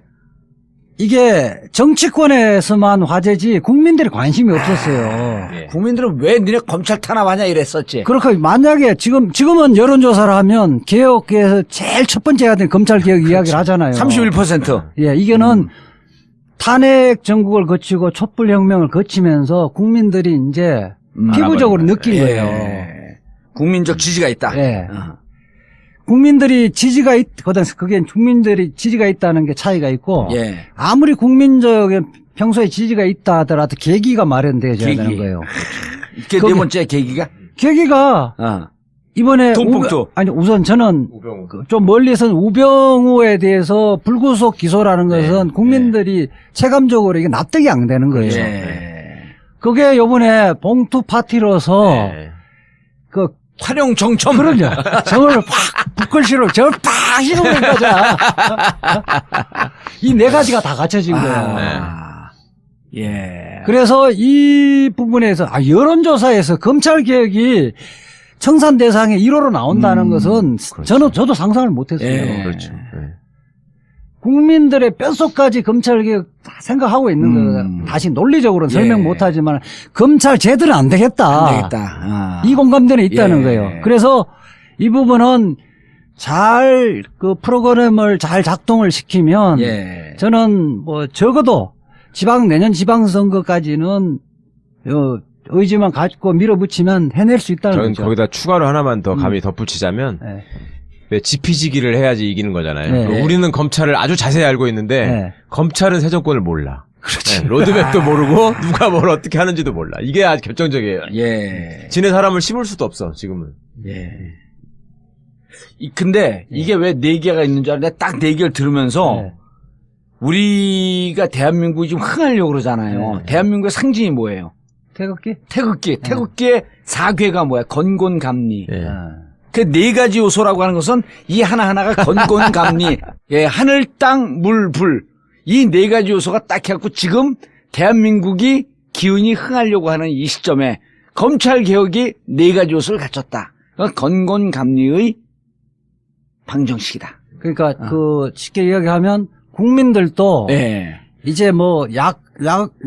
이게 정치권에서만 화제지 국민들이 관심이 없었어요. 예. 국민들은 왜 니네 검찰 탄압하냐 이랬었지. 그렇게 만약에 지금은 여론조사를 하면 개혁에서 제일 첫 번째 해야 되는 검찰 개혁 이야기를 하잖아요. 31%. 예, 이거는 탄핵 전국을 거치고 촛불혁명을 거치면서 국민들이 이제 피부적으로 느낀 거예요. 국민적 지지가 있다. 예. 어. 국민들이 지지가 그게 국민들이 지지가 있다는 게 차이가 있고 예. 아무리 국민적인 평소에 지지가 있다 하더라도 계기가 마련되어야 되는 거예요. 이게 네 거기- 번째 계기가? 계기가 어. 이번에 돈봉투. 아니 우선 저는 우병우. 좀 멀리선 우병우에 대해서 불구속 기소라는 것은 국민들이 체감적으로 이게 납득이 안 되는 거예요. 예. 그게 요번에 봉투 파티로서 예. 그 활용 정점. 그러죠. 저걸 팍 북글씨로 저걸 팍 휘두른 거죠. 이 네 가지가 다 갖춰진 거예요. 아. 예. 그래서 이 부분에서 여론조사에서 검찰 개혁이 청산 대상의 1호로 나온다는 것은 저도 상상을 못했어요. 예. 그렇죠. 예. 국민들의 뼛속까지 검찰 개혁 다 생각하고 있는 거예요. 다시 논리적으로는 설명 못하지만 검찰 제대로 안 되겠다. 안 되겠다. 아. 이 공감대는 있다는 예. 거예요. 그래서 이 부분은 잘 그 프로그램을 잘 작동을 시키면 예. 저는 뭐 적어도 내년 지방선거까지는 의지만 갖고 밀어붙이면 해낼 수 있다는 저는 거죠. 거기다 추가로 하나만 더 감히 덧붙이자면 네. 왜 지피지기를 해야지 이기는 거잖아요. 네. 그 우리는 검찰을 아주 자세히 알고 있는데 네. 검찰은 새 정권을 몰라. 네, 로드맵도 모르고 누가 뭘 어떻게 하는지도 몰라. 이게 아주 결정적이에요. 예. 지네 사람을 씹을 수도 없어 지금은. 예. 근데 이게 왜 네 개가 있는 줄 알아? 내가 딱 네 개를 들으면서 네. 우리가 대한민국이 지금 흥하려고 그러잖아요. 네. 대한민국의 상징이 뭐예요? 태극기? 태극기. 태극기의 사괴가 뭐야? 건곤감리. 예. 그 네 가지 요소라고 하는 것은 이 하나하나가 건곤감리. 예, 하늘, 땅, 물, 불. 이 네 가지 요소가 딱 해갖고 지금 대한민국이 기운이 흥하려고 하는 이 시점에 검찰 개혁이 네 가지 요소를 갖췄다. 건곤감리의 방정식이다. 그러니까 쉽게 이야기하면 국민들도 예. 이제 뭐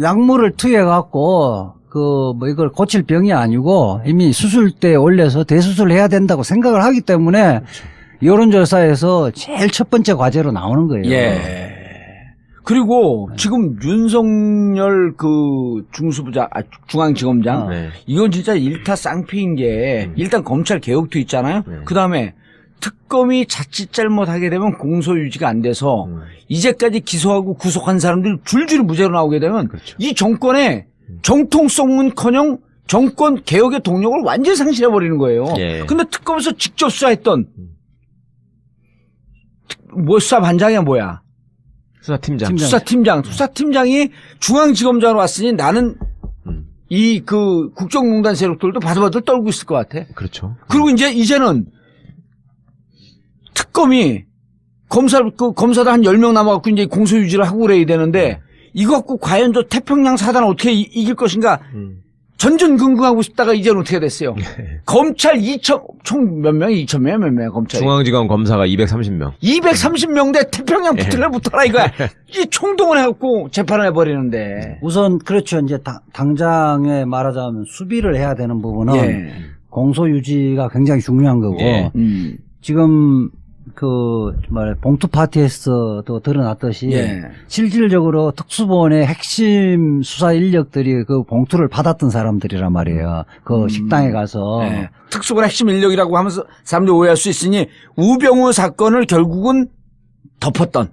약물을 투여해 갖고 이걸 고칠 병이 아니고 이미 수술대에 올려서 대수술을 해야 된다고 생각을 하기 때문에 여론조사에서 제일 첫 번째 과제로 나오는 거예요. 예. 그리고 지금 윤석열 중앙지검장 네. 이건 진짜 일타 쌍피인 게 일단 검찰 개혁도 있잖아요. 네. 그 다음에 특검이 자칫 잘못하게 되면 공소유지가 안 돼서 이제까지 기소하고 구속한 사람들이 줄줄이 무죄로 나오게 되면 그렇죠. 이 정권의 정통성은커녕 정권 개혁의 동력을 완전히 상실해버리는 거예요. 예. 근데 특검에서 직접 수사했던 수사반장이야 뭐야? 수사팀장. 수사팀장이 중앙지검장으로 왔으니 나는 이 국정농단 세력들도 바들바들 떨고 있을 것 같아. 그렇죠. 그리고 이제는 특검이 검사도 한 10명 남아갖고 이제 공소유지를 하고 그래야 되는데 이거 갖고 과연 저 태평양 사단을 어떻게 이길 것인가 전전긍긍하고 싶다가 이제는 어떻게 됐어요? 검찰 총 몇 명이 2,000명이야 몇 명이야 검찰이. 중앙지검 검사가 230명. 230명 대 태평양 붙어라 이거야. 이 총동원 해갖고 재판을 해버리는데. 우선 그렇죠. 이제 당장에 말하자면 수비를 해야 되는 부분은 예. 공소유지가 굉장히 중요한 거고 예. 지금 봉투 파티에서도 드러났듯이 예. 실질적으로 특수본의 핵심 수사 인력들이 그 봉투를 받았던 사람들이란 말이에요. 그 식당에 가서. 예. 특수본 핵심 인력이라고 하면서 사람들이 오해할 수 있으니 우병우 사건을 결국은 덮었던.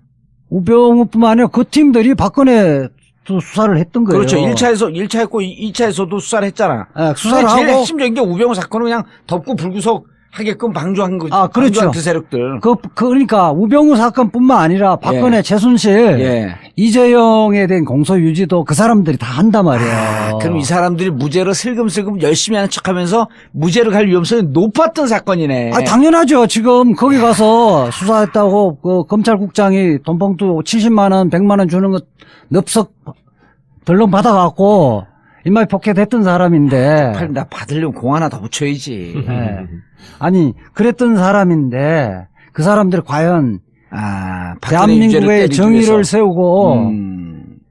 우병우뿐만 아니라 그 팀들이 박근혜 또 수사를 했던 거예요. 그렇죠. 1차 했고 2차에서도 수사를 했잖아. 네, 수사를 제일 하고. 핵심적인 게 우병우 사건은 그냥 덮고 불구속 하게끔 방조한 거지. 아, 그렇죠. 방조한 그 세력들. 그러니까 우병우 사건뿐만 아니라 박근혜, 예. 최순실, 예. 이재용에 대한 공소유지도 그 사람들이 다 한단 말이에요. 그럼 이 사람들이 무죄로 슬금슬금 열심히 하는 척하면서 무죄로 갈 위험성이 높았던 사건이네. 당연하죠. 지금 거기 가서 수사했다고 그 검찰국장이 돈봉투 70만 원, 100만 원 주는 거 넙석 덜렁 받아갖고 인마이 포켓했던 사람인데. 나 받으려면 공 하나 더 붙여야지. 네. 아니 그랬던 사람인데 그 사람들이 과연 박근혜 유죄를 대한민국의 때리기 정의를 위해서. 세우고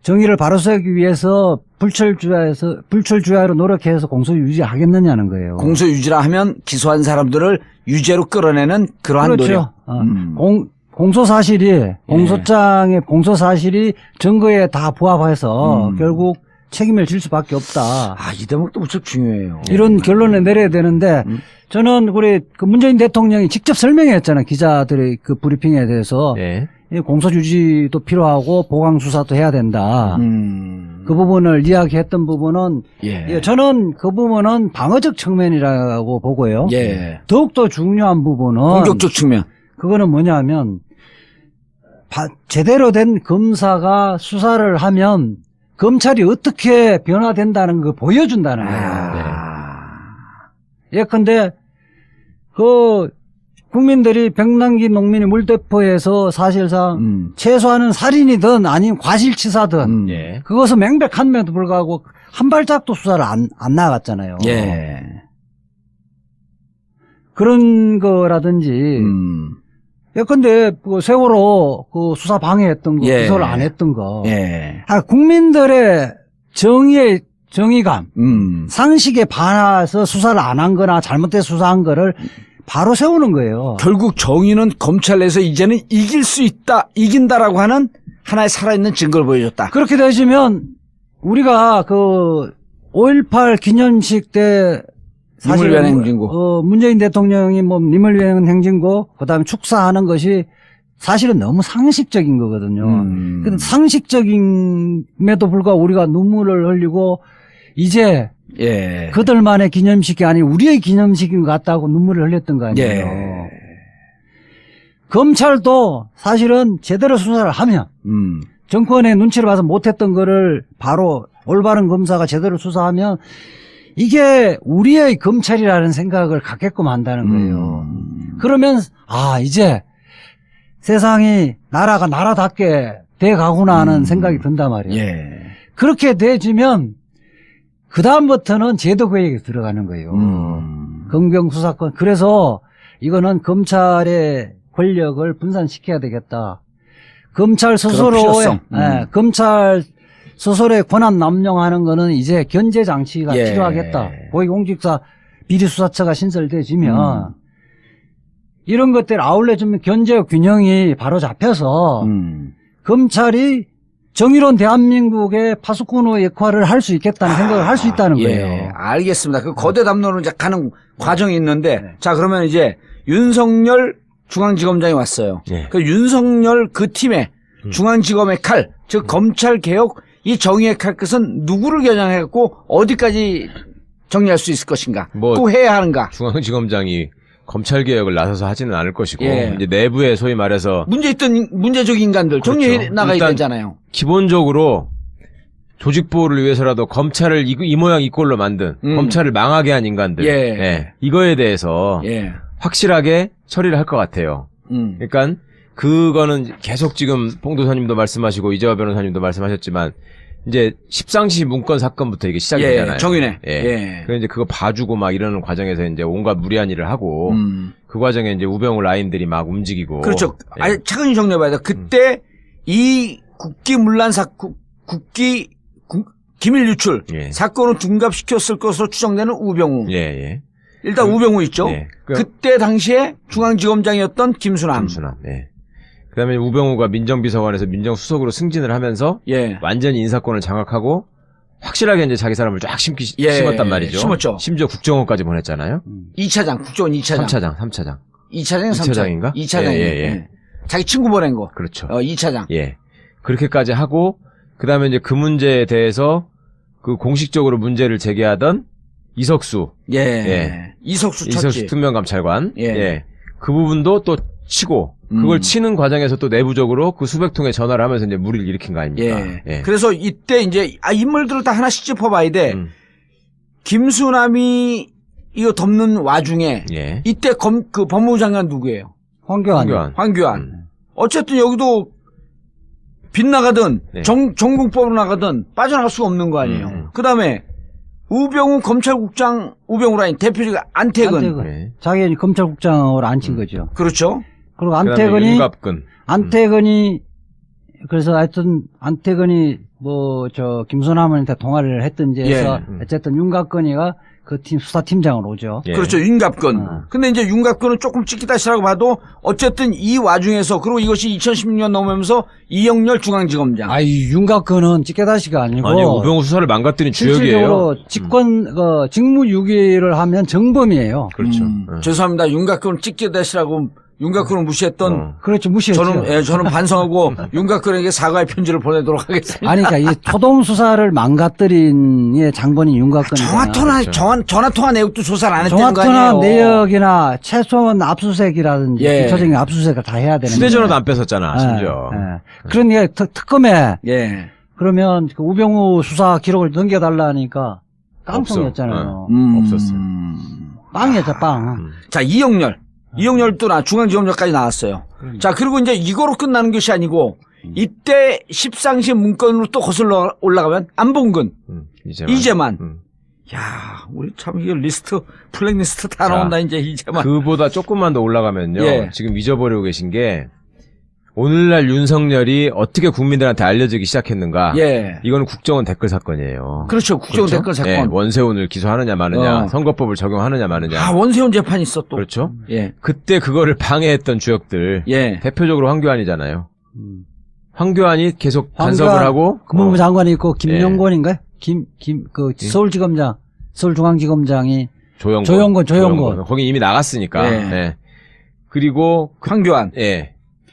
정의를 바로 세우기 위해서 불철주야로 노력해서 공소 유지하겠느냐는 거예요. 공소 유지라 하면 기소한 사람들을 유죄로 끌어내는 그러한 그렇죠. 노력. 공소 사실이 공소장의 공소 사실이 증거에 다 부합해서 결국 책임을 질 수밖에 없다. 이 대목도 무척 중요해요. 이런 결론을 내려야 되는데 저는 우리 그 문재인 대통령이 직접 설명했잖아요. 기자들의 그 브리핑에 대해서. 예. 이 공소유지도 필요하고 보강수사도 해야 된다. 그 부분을 이야기했던 부분은 저는 그 부분은 방어적 측면이라고 보고요. 더욱더 중요한 부분은 공격적 측면. 그거는 뭐냐면 제대로 된 검사가 수사를 하면 검찰이 어떻게 변화된다는 걸 보여준다는 거예요. 예컨대 그 국민들이 병남기 농민이 물대포해서 사실상 최소한은 살인이든 아니면 과실치사든 그것은 명백한데도 불구하고 한 발짝도 수사를 안 나갔잖아요. 그런 거라든지 예컨대 그 세월호 그 수사 방해했던 거 기소를 안 했던 거 국민들의 정의감 상식에 반해서 수사를 안 한 거나 잘못된 수사한 거를 바로 세우는 거예요. 결국 정의는 검찰 내에서 이제는 이길 수 있다, 이긴다라고 하는 하나의 살아있는 증거를 보여줬다. 그렇게 되시면 우리가 그 5.18 기념식 때 사실 님을 위한 행진곡. 문재인 대통령이 뭐 님을 위한 행진곡 그다음에 축사하는 것이 사실은 너무 상식적인 거거든요. 근데 상식적임에도 불구하고 우리가 눈물을 흘리고 이제 그들만의 기념식이 아닌 우리의 기념식인 것 같다고 눈물을 흘렸던 거 아니에요. 검찰도 사실은 제대로 수사를 하면 정권의 눈치를 봐서 못했던 거를 바로 올바른 검사가 제대로 수사하면 이게 우리의 검찰이라는 생각을 갖게끔 한다는 거예요. 그러면 이제 세상이 나라가 나라답게 돼가구나 하는 생각이 든단 말이에요. 그렇게 돼지면 그 다음부터는 제도개혁에 들어가는 거예요. 검경수사권. 그래서 이거는 검찰의 권력을 분산시켜야 되겠다. 검찰 검찰 스스로의 권한 남용하는 거는 이제 견제 장치가 필요하겠다. 고위공직자 비리수사처가 신설돼지면 이런 것들 아울러주면 견제와 균형이 바로 잡혀서 검찰이 정의로운 대한민국의 파수꾼의 역할을 할 수 있겠다는 생각을 할 수 있다는 거예요. 알겠습니다. 그 거대 담론으로 이제 가는 과정이 있는데, 자, 그러면 이제 윤석열 중앙지검장이 왔어요. 그 윤석열 그 팀의 중앙지검의 칼, 즉 검찰개혁 이 정의의 칼끝은 누구를 겨냥해갖고 어디까지 정리할 수 있을 것인가? 꼭 해야 하는가? 중앙지검장이 검찰개혁을 나서서 하지는 않을 것이고 이제 내부에 소위 말해서 문제적 인간들 정리해 나가야 되잖아요. 기본적으로 조직보호를 위해서라도 검찰을 이 모양 이 꼴로 만든 검찰을 망하게 한 인간들 이거에 대해서 확실하게 처리를 할 것 같아요. 그러니까 그거는 계속 지금 봉도사님도 말씀하시고 이재화 변호사님도 말씀하셨지만 이제 십상시 문건 사건부터 이게 시작이 되잖아요. 정윤회. 그래서 이제 그거 봐주고 막 이러는 과정에서 이제 온갖 무리한 일을 하고 그 과정에 이제 우병우 라인들이 막 움직이고. 그렇죠. 아니, 차근히 정리해봐야 돼. 그때 이 국기문란 사건, 기밀 유출 사건을 둔갑시켰을 것으로 추정되는 우병우. 일단 우병우 있죠. 그때 당시에 중앙지검장이었던 김수남. 그다음에 우병우가 민정비서관에서 민정수석으로 승진을 하면서 완전히 인사권을 장악하고 확실하게 이제 자기 사람을 쫙 심었단 말이죠. 심었죠. 심지어 국정원까지 보냈잖아요. 2차장, 국정원 2차장. 3차장. 2차장, 2차장인가? 2차장. 자기 친구 보낸 거. 그렇죠. 2차장. 그렇게까지 하고 그다음에 이제 그 문제에 대해서 그 공식적으로 문제를 제기하던 이석수. 이석수 특명감찰관. 그 부분도 또 치고 그걸 치는 과정에서 또 내부적으로 그 수백 통의 전화를 하면서 이제 무리를 일으킨 거 아닙니까? 그래서 이때 이제 인물들을 다 하나씩 짚어봐야 돼. 김수남이 이거 덮는 와중에 이때 그 법무부 장관 누구예요? 황교안. 어쨌든 여기도 빗나가든 정국법으로 나가든 빠져나갈 수가 없는 거 아니에요. 그다음에 우병우 검찰국장, 우병우라인 대표적인 안태근. 네. 자기 검찰국장으로 앉힌 거죠. 그렇죠. 그리고 그다음에 윤갑근. 안태근이 그래서 하여튼 안태근이 뭐 저 김소남한테 통화를 했든지 해서 어쨌든 윤곽근이가 그 팀 수사팀장으로 오죠. 예. 그렇죠. 윤갑근. 근데 이제 윤갑근은 조금 찍기다시라고 봐도 어쨌든 이 와중에서 그리고 이것이 2016년 넘으면서 이영렬 중앙지검장. 아이 윤곽근은 찌개다시가 아니고 아니 우병우 수사를 망가뜨린 주역이에요. 실질적으로 직무유기를 하면 정범이에요. 그렇죠. 죄송합니다. 윤곽근을 찍기다시라고 윤곽근을 무시했던 그렇죠. 무시했죠. 저는 반성하고 윤곽근에게 사과의 편지를 보내도록 하겠습니다. 아니, 그러니까 이 초동 수사를 망가뜨린 예, 장본인 윤곽근이잖아요. 전화통화 내역도 조사를 안 했다는 거 아니에요. 정확한 내역이나 최소한 압수수색이라든지 기초적인 압수수색을 다 해야 되는데. 휴대전화도 안 뺏었잖아, 심지어. 그러니까 특검에 그러면 그 우병우 수사 기록을 넘겨달라니까 깡통이었잖아요. 없었어요. 빵이었죠, 빵. 자, 이영렬도 중앙지검장까지 나왔어요. 자, 그리고 이제 이거로 끝나는 것이 아니고 이때 십상시 문건으로 또 거슬러 올라가면 안봉근, 이재만. 야, 우리 참 이게 블랙리스트 다 나온다 이제 이재만. 그보다 조금만 더 올라가면요. 지금 잊어버리고 계신 게 오늘날 윤석열이 어떻게 국민들한테 알려지기 시작했는가. 이거는 국정원 댓글 사건이에요. 그렇죠. 국정원 댓글 사건. 예, 원세훈을 기소하느냐 마느냐, 선거법을 적용하느냐 마느냐. 아, 원세훈 재판이 있어 또. 그렇죠. 그때 그거를 방해했던 주역들. 대표적으로 황교안이잖아요. 황교안이 계속 간섭을 하고. 법무부 장관이 있고 김용건인가요? 서울중앙지검장이 조영건. 거기 이미 나갔으니까. 그리고 황교안.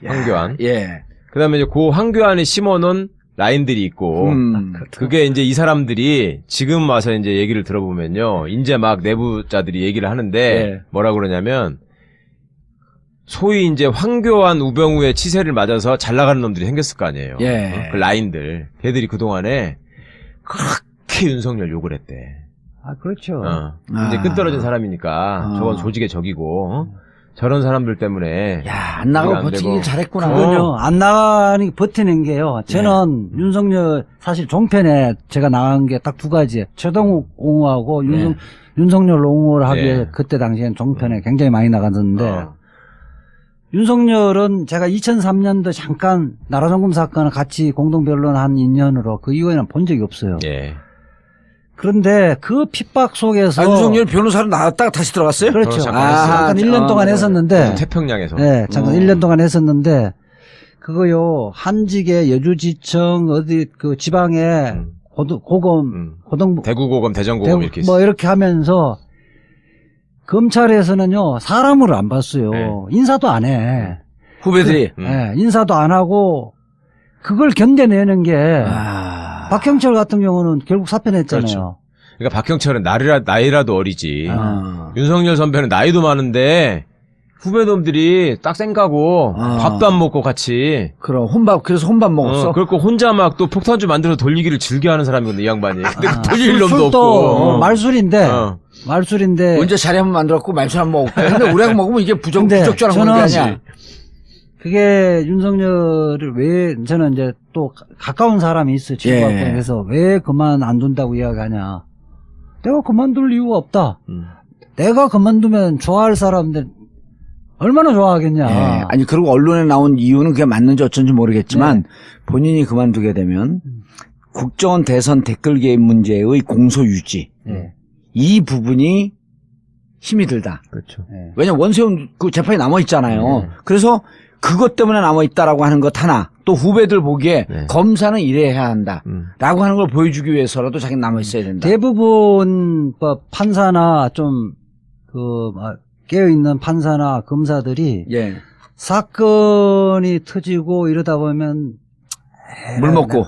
황교안. 그 다음에 이제 그 황교안이 심어놓은 라인들이 있고, 그게 이제 이 사람들이 지금 와서 이제 얘기를 들어보면요. 이제 막 내부자들이 얘기를 하는데, 뭐라 그러냐면, 소위 이제 황교안, 우병우의 치세를 맞아서 잘 나가는 놈들이 생겼을 거 아니에요. 그 라인들. 걔들이 그동안에 그렇게 윤석열 욕을 했대. 아, 그렇죠. 이제 끈떨어진 사람이니까, 저건 조직의 적이고, 저런 사람들 때문에. 야, 안 나가고 버티길 잘했구나. 그건요, 안 나가는, 버티는 게요. 저는 윤석열, 사실 종편에 제가 나간 게 딱 두 가지. 최동욱 옹호하고 윤석열 옹호를 하기에 그때 당시엔 종편에 굉장히 많이 나갔었는데, 윤석열은 제가 2003년도 잠깐 나라정금 사건을 같이 공동변론한 인연으로 그 이후에는 본 적이 없어요. 그런데 그 핍박 속에서 윤석열 변호사로 나왔다가 다시 들어갔어요? 그렇죠. 잠깐 1년 동안 했었는데 태평양에서. 잠깐 1년 동안 했었는데 그거요. 한직의 여주지청 어디 그 지방에 고등부 대구고검, 대전고검 이렇게 뭐 이렇게 하면서 검찰에서는요. 사람을 안 봤어요. 인사도 안 해. 후배들이. 인사도 안 하고 그걸 견뎌내는 게 박형철 같은 경우는 결국 사표냈잖아요. 그렇죠. 그러니까 박형철은 나이라도 어리지. 윤석열 선배는 나이도 많은데 후배놈들이 딱 생가고 밥도 안 먹고 같이. 그래서 혼밥 먹었어. 그리고 혼자 막 또 폭탄주 만들어서 돌리기를 즐겨하는 사람이거든, 이 양반이. 근데 돌릴 놈도 없고. 말술인데. 언제 자리 한번 만들었고 말술 한번 먹고. 근데 우리하고 먹으면 이게 부적절한 건 아니야. 그게 윤석열을 왜, 저는 이제 또 가까운 사람이 있어요. 그래서 왜 그만 안 둔다고 이야기하냐. 내가 그만둘 이유가 없다. 내가 그만두면 좋아할 사람들 얼마나 좋아하겠냐. 아니, 그리고 언론에 나온 이유는 그게 맞는지 어쩐지 모르겠지만 본인이 그만두게 되면 국정원 대선 댓글 개입 문제의 공소 유지. 이 부분이 힘이 들다. 그렇죠. 왜냐면 원세훈 그 재판이 남아있잖아요. 그래서 그것 때문에 남아있다라고 하는 것 하나, 또 후배들 보기에 검사는 이래야 한다. 라고 하는 걸 보여주기 위해서라도 자기는 남아있어야 된다. 대부분 판사나 좀, 깨어있는 판사나 검사들이 사건이 터지고 이러다 보면 물 먹고.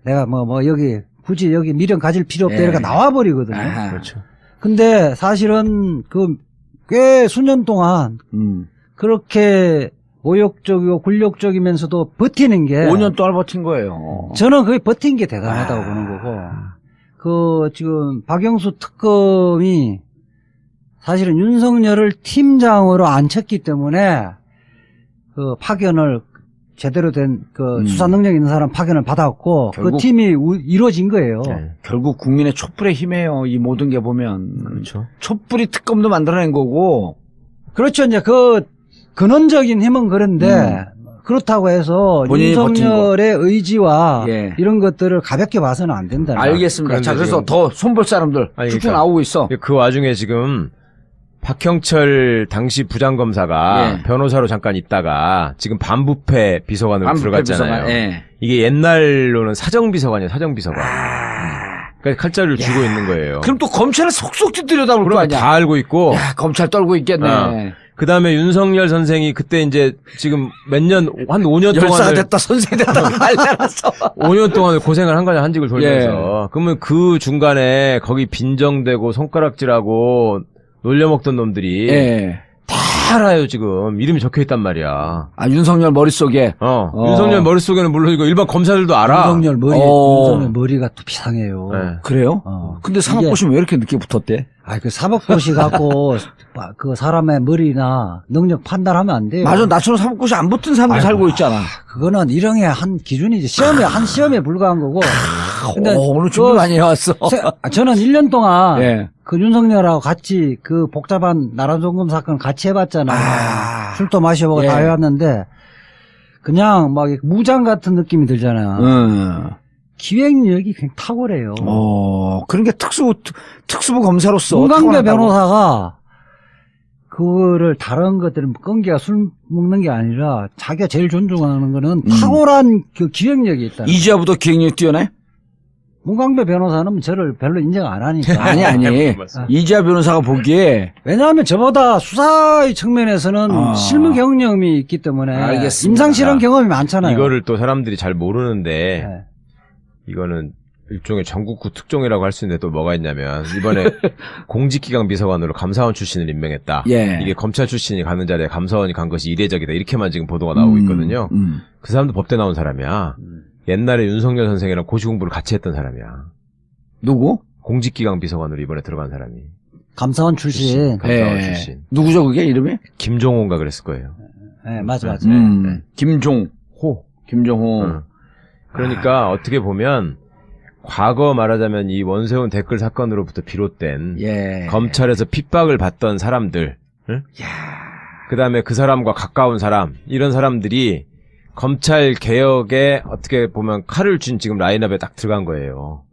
내가 여기 굳이 여기 미련 가질 필요 없다 이렇게 나와버리거든요. 그렇죠. 근데 사실은 꽤 수년 동안 그렇게 모욕적이고 굴욕적이면서도 버티는 게 5년 동안 버틴 거예요. 저는 그게 버틴 게 대단하다고 보는 거고 지금 박영수 특검이 사실은 윤석열을 팀장으로 앉혔기 때문에 파견을 제대로 된 그 수사 능력 있는 사람 파견을 받았고 그 결국- 팀이 이루어진 거예요. 네. 결국 국민의 촛불의 힘이에요. 이 모든 게 보면. 그렇죠. 촛불이 특검도 만들어낸 거고. 그렇죠. 이제 그 근원적인 힘은 그런데 그렇다고 해서 본인이 윤석열의 의지와 예. 이런 것들을 가볍게 봐서는 안 된다. 알겠습니다. 자, 그런데 그래서 지금- 더 손볼 사람들 아니, 쭉쭉 그러니까 나오고 있어. 그 와중에 지금 박형철 당시 부장검사가 예. 변호사로 잠깐 있다가 지금 반부패 비서관으로 반부패 들어갔잖아요. 비서관, 예. 이게 옛날로는 사정비서관이에요, 사정비서관. 아. 그러니까 칼자루를 쥐고 있는 거예요. 그럼 또 검찰을 속속 들여다볼 거 그러면 아니야. 다 알고 있고. 야, 검찰 떨고 있겠네. 어. 그 다음에 윤석열 선생이 그때 이제 지금 몇 년, 한 5년 열사가 동안을, 됐다, 선생이 됐다, 난리났어. 5년 동안을 고생을 한 거냐, 한직을 돌면서. 예. 그러면 그 중간에 거기 빈정대고 손가락질하고 놀려먹던 놈들이 예. 다 알아요, 지금. 이름이 적혀 있단 말이야. 아, 윤석열 머릿속에. 윤석열 머릿속에는 물론 이거 일반 검사들도 알아. 윤석열 어. 머리가 또 비상해요. 네. 그래요? 근데 사법고시는 왜 이렇게 늦게 붙었대? 그 사법고시 갖고 그 사람의 머리나 능력 판단하면 안 돼요. 맞아, 나처럼 사법고시 안 붙은 사람도 아이고, 살고 있잖아. 그거는 일형의 한 기준이지. 한 시험에 불과한 거고. 근데 오늘 준비 많이 해왔어. 저는 1년 동안 예. 그 윤석열하고 같이 그 복잡한 나라종금 사건 같이 해봤잖아요. 아. 술도 마셔보고 예. 다 해왔는데 그냥 막 무장 같은 느낌이 들잖아요. 기획력이 굉장히 탁월해요. 그런 게 특수부 검사로서. 문강배 타고났다고. 변호사가 그거를 다른 것들은 끈기가 술 먹는 게 아니라 자기가 제일 존중하는 거는 탁월한 그 기획력이 있다. 이지아보다 기획력 뛰어나요? 문강배 변호사는 저를 별로 인정 안 하니까. 아니. 맞습니다. 이지아 변호사가 보기에. 왜냐하면 저보다 수사의 측면에서는 아. 실무 경험이 있기 때문에 알겠습니다. 임상실험 경험이 많잖아요. 이거를 또 사람들이 잘 모르는데, 네. 이거는 일종의 전국구 특종이라고 할 수 있는데 또 뭐가 있냐면, 이번에 공직기강 비서관으로 감사원 출신을 임명했다. 예. 이게 검찰 출신이 가는 자리에 감사원이 간 것이 이례적이다. 이렇게만 지금 보도가 나오고 있거든요. 그 사람도 법대 나온 사람이야. 옛날에 윤석열 선생이랑 고시 공부를 같이 했던 사람이야. 누구? 공직기강 비서관으로 이번에 들어간 사람이. 감사원 출신. 감사원 출신. 누구죠, 그게 이름이? 김종호인가 그랬을 거예요. 네, 맞아. 김종호. 김종호. 응. 그러니까 어떻게 보면 과거 말하자면 이 원세훈 댓글 사건으로부터 비롯된 예. 검찰에서 핍박을 받던 사람들, 응? 그 다음에 그 사람과 가까운 사람, 이런 사람들이 검찰 개혁에 어떻게 보면 칼을 쥔 지금 라인업에 딱 들어간 거예요.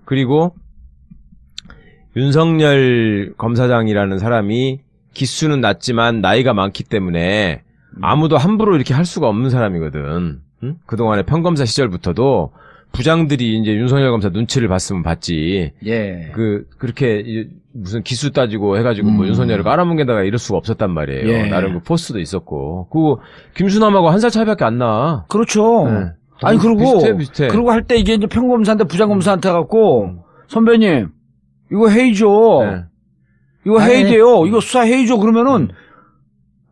그리고 윤석열 검사장이라는 사람이 기수는 낮지만 나이가 많기 때문에 아무도 함부로 이렇게 할 수가 없는 사람이거든. 응? 그동안에 평검사 시절부터도 부장들이 이제 윤석열 검사 눈치를 봤으면 봤지. 예. 그렇게 무슨 기수 따지고 해가지고 뭐 윤석열을 깔아뭉개다가 이럴 수가 없었단 말이에요. 예. 나름 그 포스도 있었고. 그리고 김수남하고 한 살 차이밖에 안 나. 그렇죠. 네. 아니, 그리고. 비슷해. 그리고 할 때 이게 이제 평검사한테 부장검사한테 갖고, 선배님, 이거 회의죠. 네. 이거 아니, 회의돼요. 이거 수사 회의죠. 그러면은,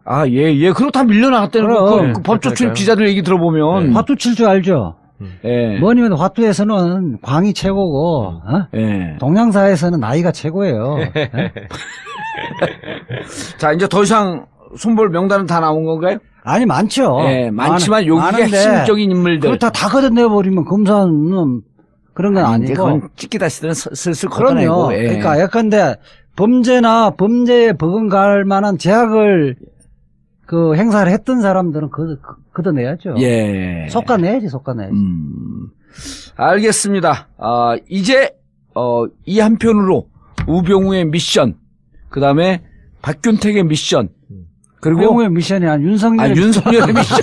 그렇고 다 밀려나갔다는 거. 그럼. 그 법조 출입 그러니까요. 기자들 얘기 들어보면. 화투 칠 줄 알죠? 예. 뭐니면 화투에서는 광이 최고고, 예. 동양사에서는 나이가 최고예요. 예? 자, 이제 더 이상 손볼 명단은 다 나온 건가요? 아니, 많죠. 예, 많지만 여기가 많은데 핵심적인 인물들. 그걸 다 걷어내버리면 검사는 그런 건 이제 아니고. 그건 찍기다 시대는 슬슬 그럼요. 걷어내고. 예. 그러니까 예컨대 범죄에 버금갈 만한 제약을 그 행사를 했던 사람들은 걷어내야죠. 예. 속아내야지. 알겠습니다. 이제, 이 한편으로 우병우의 미션, 그 다음에 박균택의 미션, 그리고 우병우의 미션이 아니라 윤석열의 미션,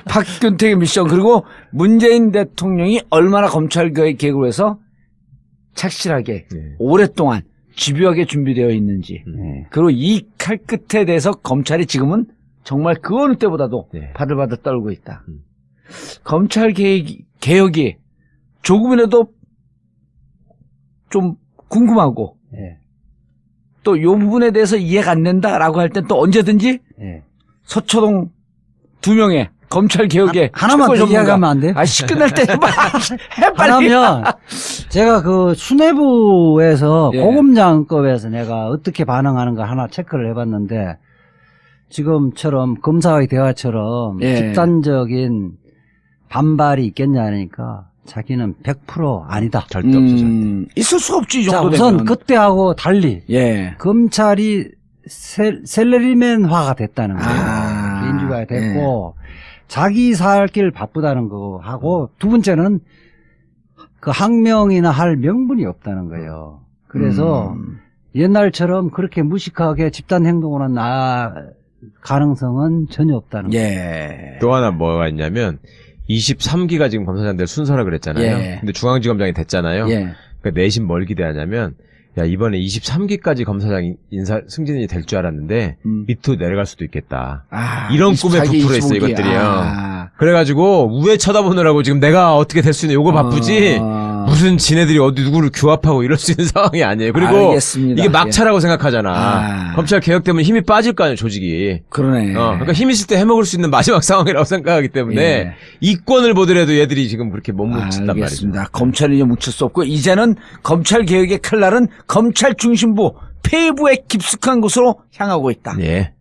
박균택의 미션, 그리고 문재인 대통령이 얼마나 검찰 개혁을 해서 착실하게 네. 오랫동안 집요하게 준비되어 있는지, 그리고 이 칼 끝에 대해서 검찰이 지금은 정말 그 어느 때보다도 네. 바들바들 떨고 있다. 검찰 개혁이 조금이라도 좀 궁금하고 예. 또 이 부분에 대해서 이해가 안 된다라고 할 땐 또 언제든지 예. 서초동 2명의 검찰 개혁에 하나만 더 이야기하면 안 돼요? 끝날 때 해 빨리. 하나면 제가 그 수뇌부에서 예. 고검장급에서 내가 어떻게 반응하는가 하나 체크를 해봤는데 지금처럼 검사와의 대화처럼 예. 집단적인 반발이 있겠냐 하니까 자기는 100% 아니다. 절대 없어, 절대. 있을 수 없지, 이 자, 정도 우선 되면. 그때하고 달리 예. 검찰이 셀러리맨화가 됐다는 거예요. 아, 개인주의가 됐고 자기 살 길 바쁘다는 거 하고 두 번째는 그 항명이나 할 명분이 없다는 거예요. 그래서 옛날처럼 그렇게 무식하게 집단 행동을 한 가능성은 전혀 없다는 거예요. 예. 또 하나 뭐가 있냐면 23기가 지금 검사장들 순서라 그랬잖아요. 예. 근데 중앙지검장이 됐잖아요. 예. 그러니까 내심 뭘 기대하냐면 야 이번에 23기까지 검사장 인사 승진이 될 줄 알았는데 밑으로 내려갈 수도 있겠다. 아, 이런 꿈에 24기, 부풀어 있어 25기. 이것들이요. 아. 그래가지고 우회 쳐다보느라고 지금 내가 어떻게 될 수 있는 요거 바쁘지 무슨 지네들이 어디 누구를 규합하고 이럴 수 있는 상황이 아니에요. 그리고 알겠습니다. 이게 막차라고 생각하잖아. 아. 검찰 개혁 때문에 힘이 빠질 거 아니에요, 조직이. 그러네. 그러니까 힘 있을 때 해먹을 수 있는 마지막 상황이라고 생각하기 때문에 예. 이권을 보더라도 얘들이 지금 그렇게 못 묻힌단 말이죠. 알겠습니다. 검찰이 이제 묻힐 수 없고 이제는 검찰 개혁의 칼날은 검찰 중심부 폐부에 깊숙한 곳으로 향하고 있다. 예.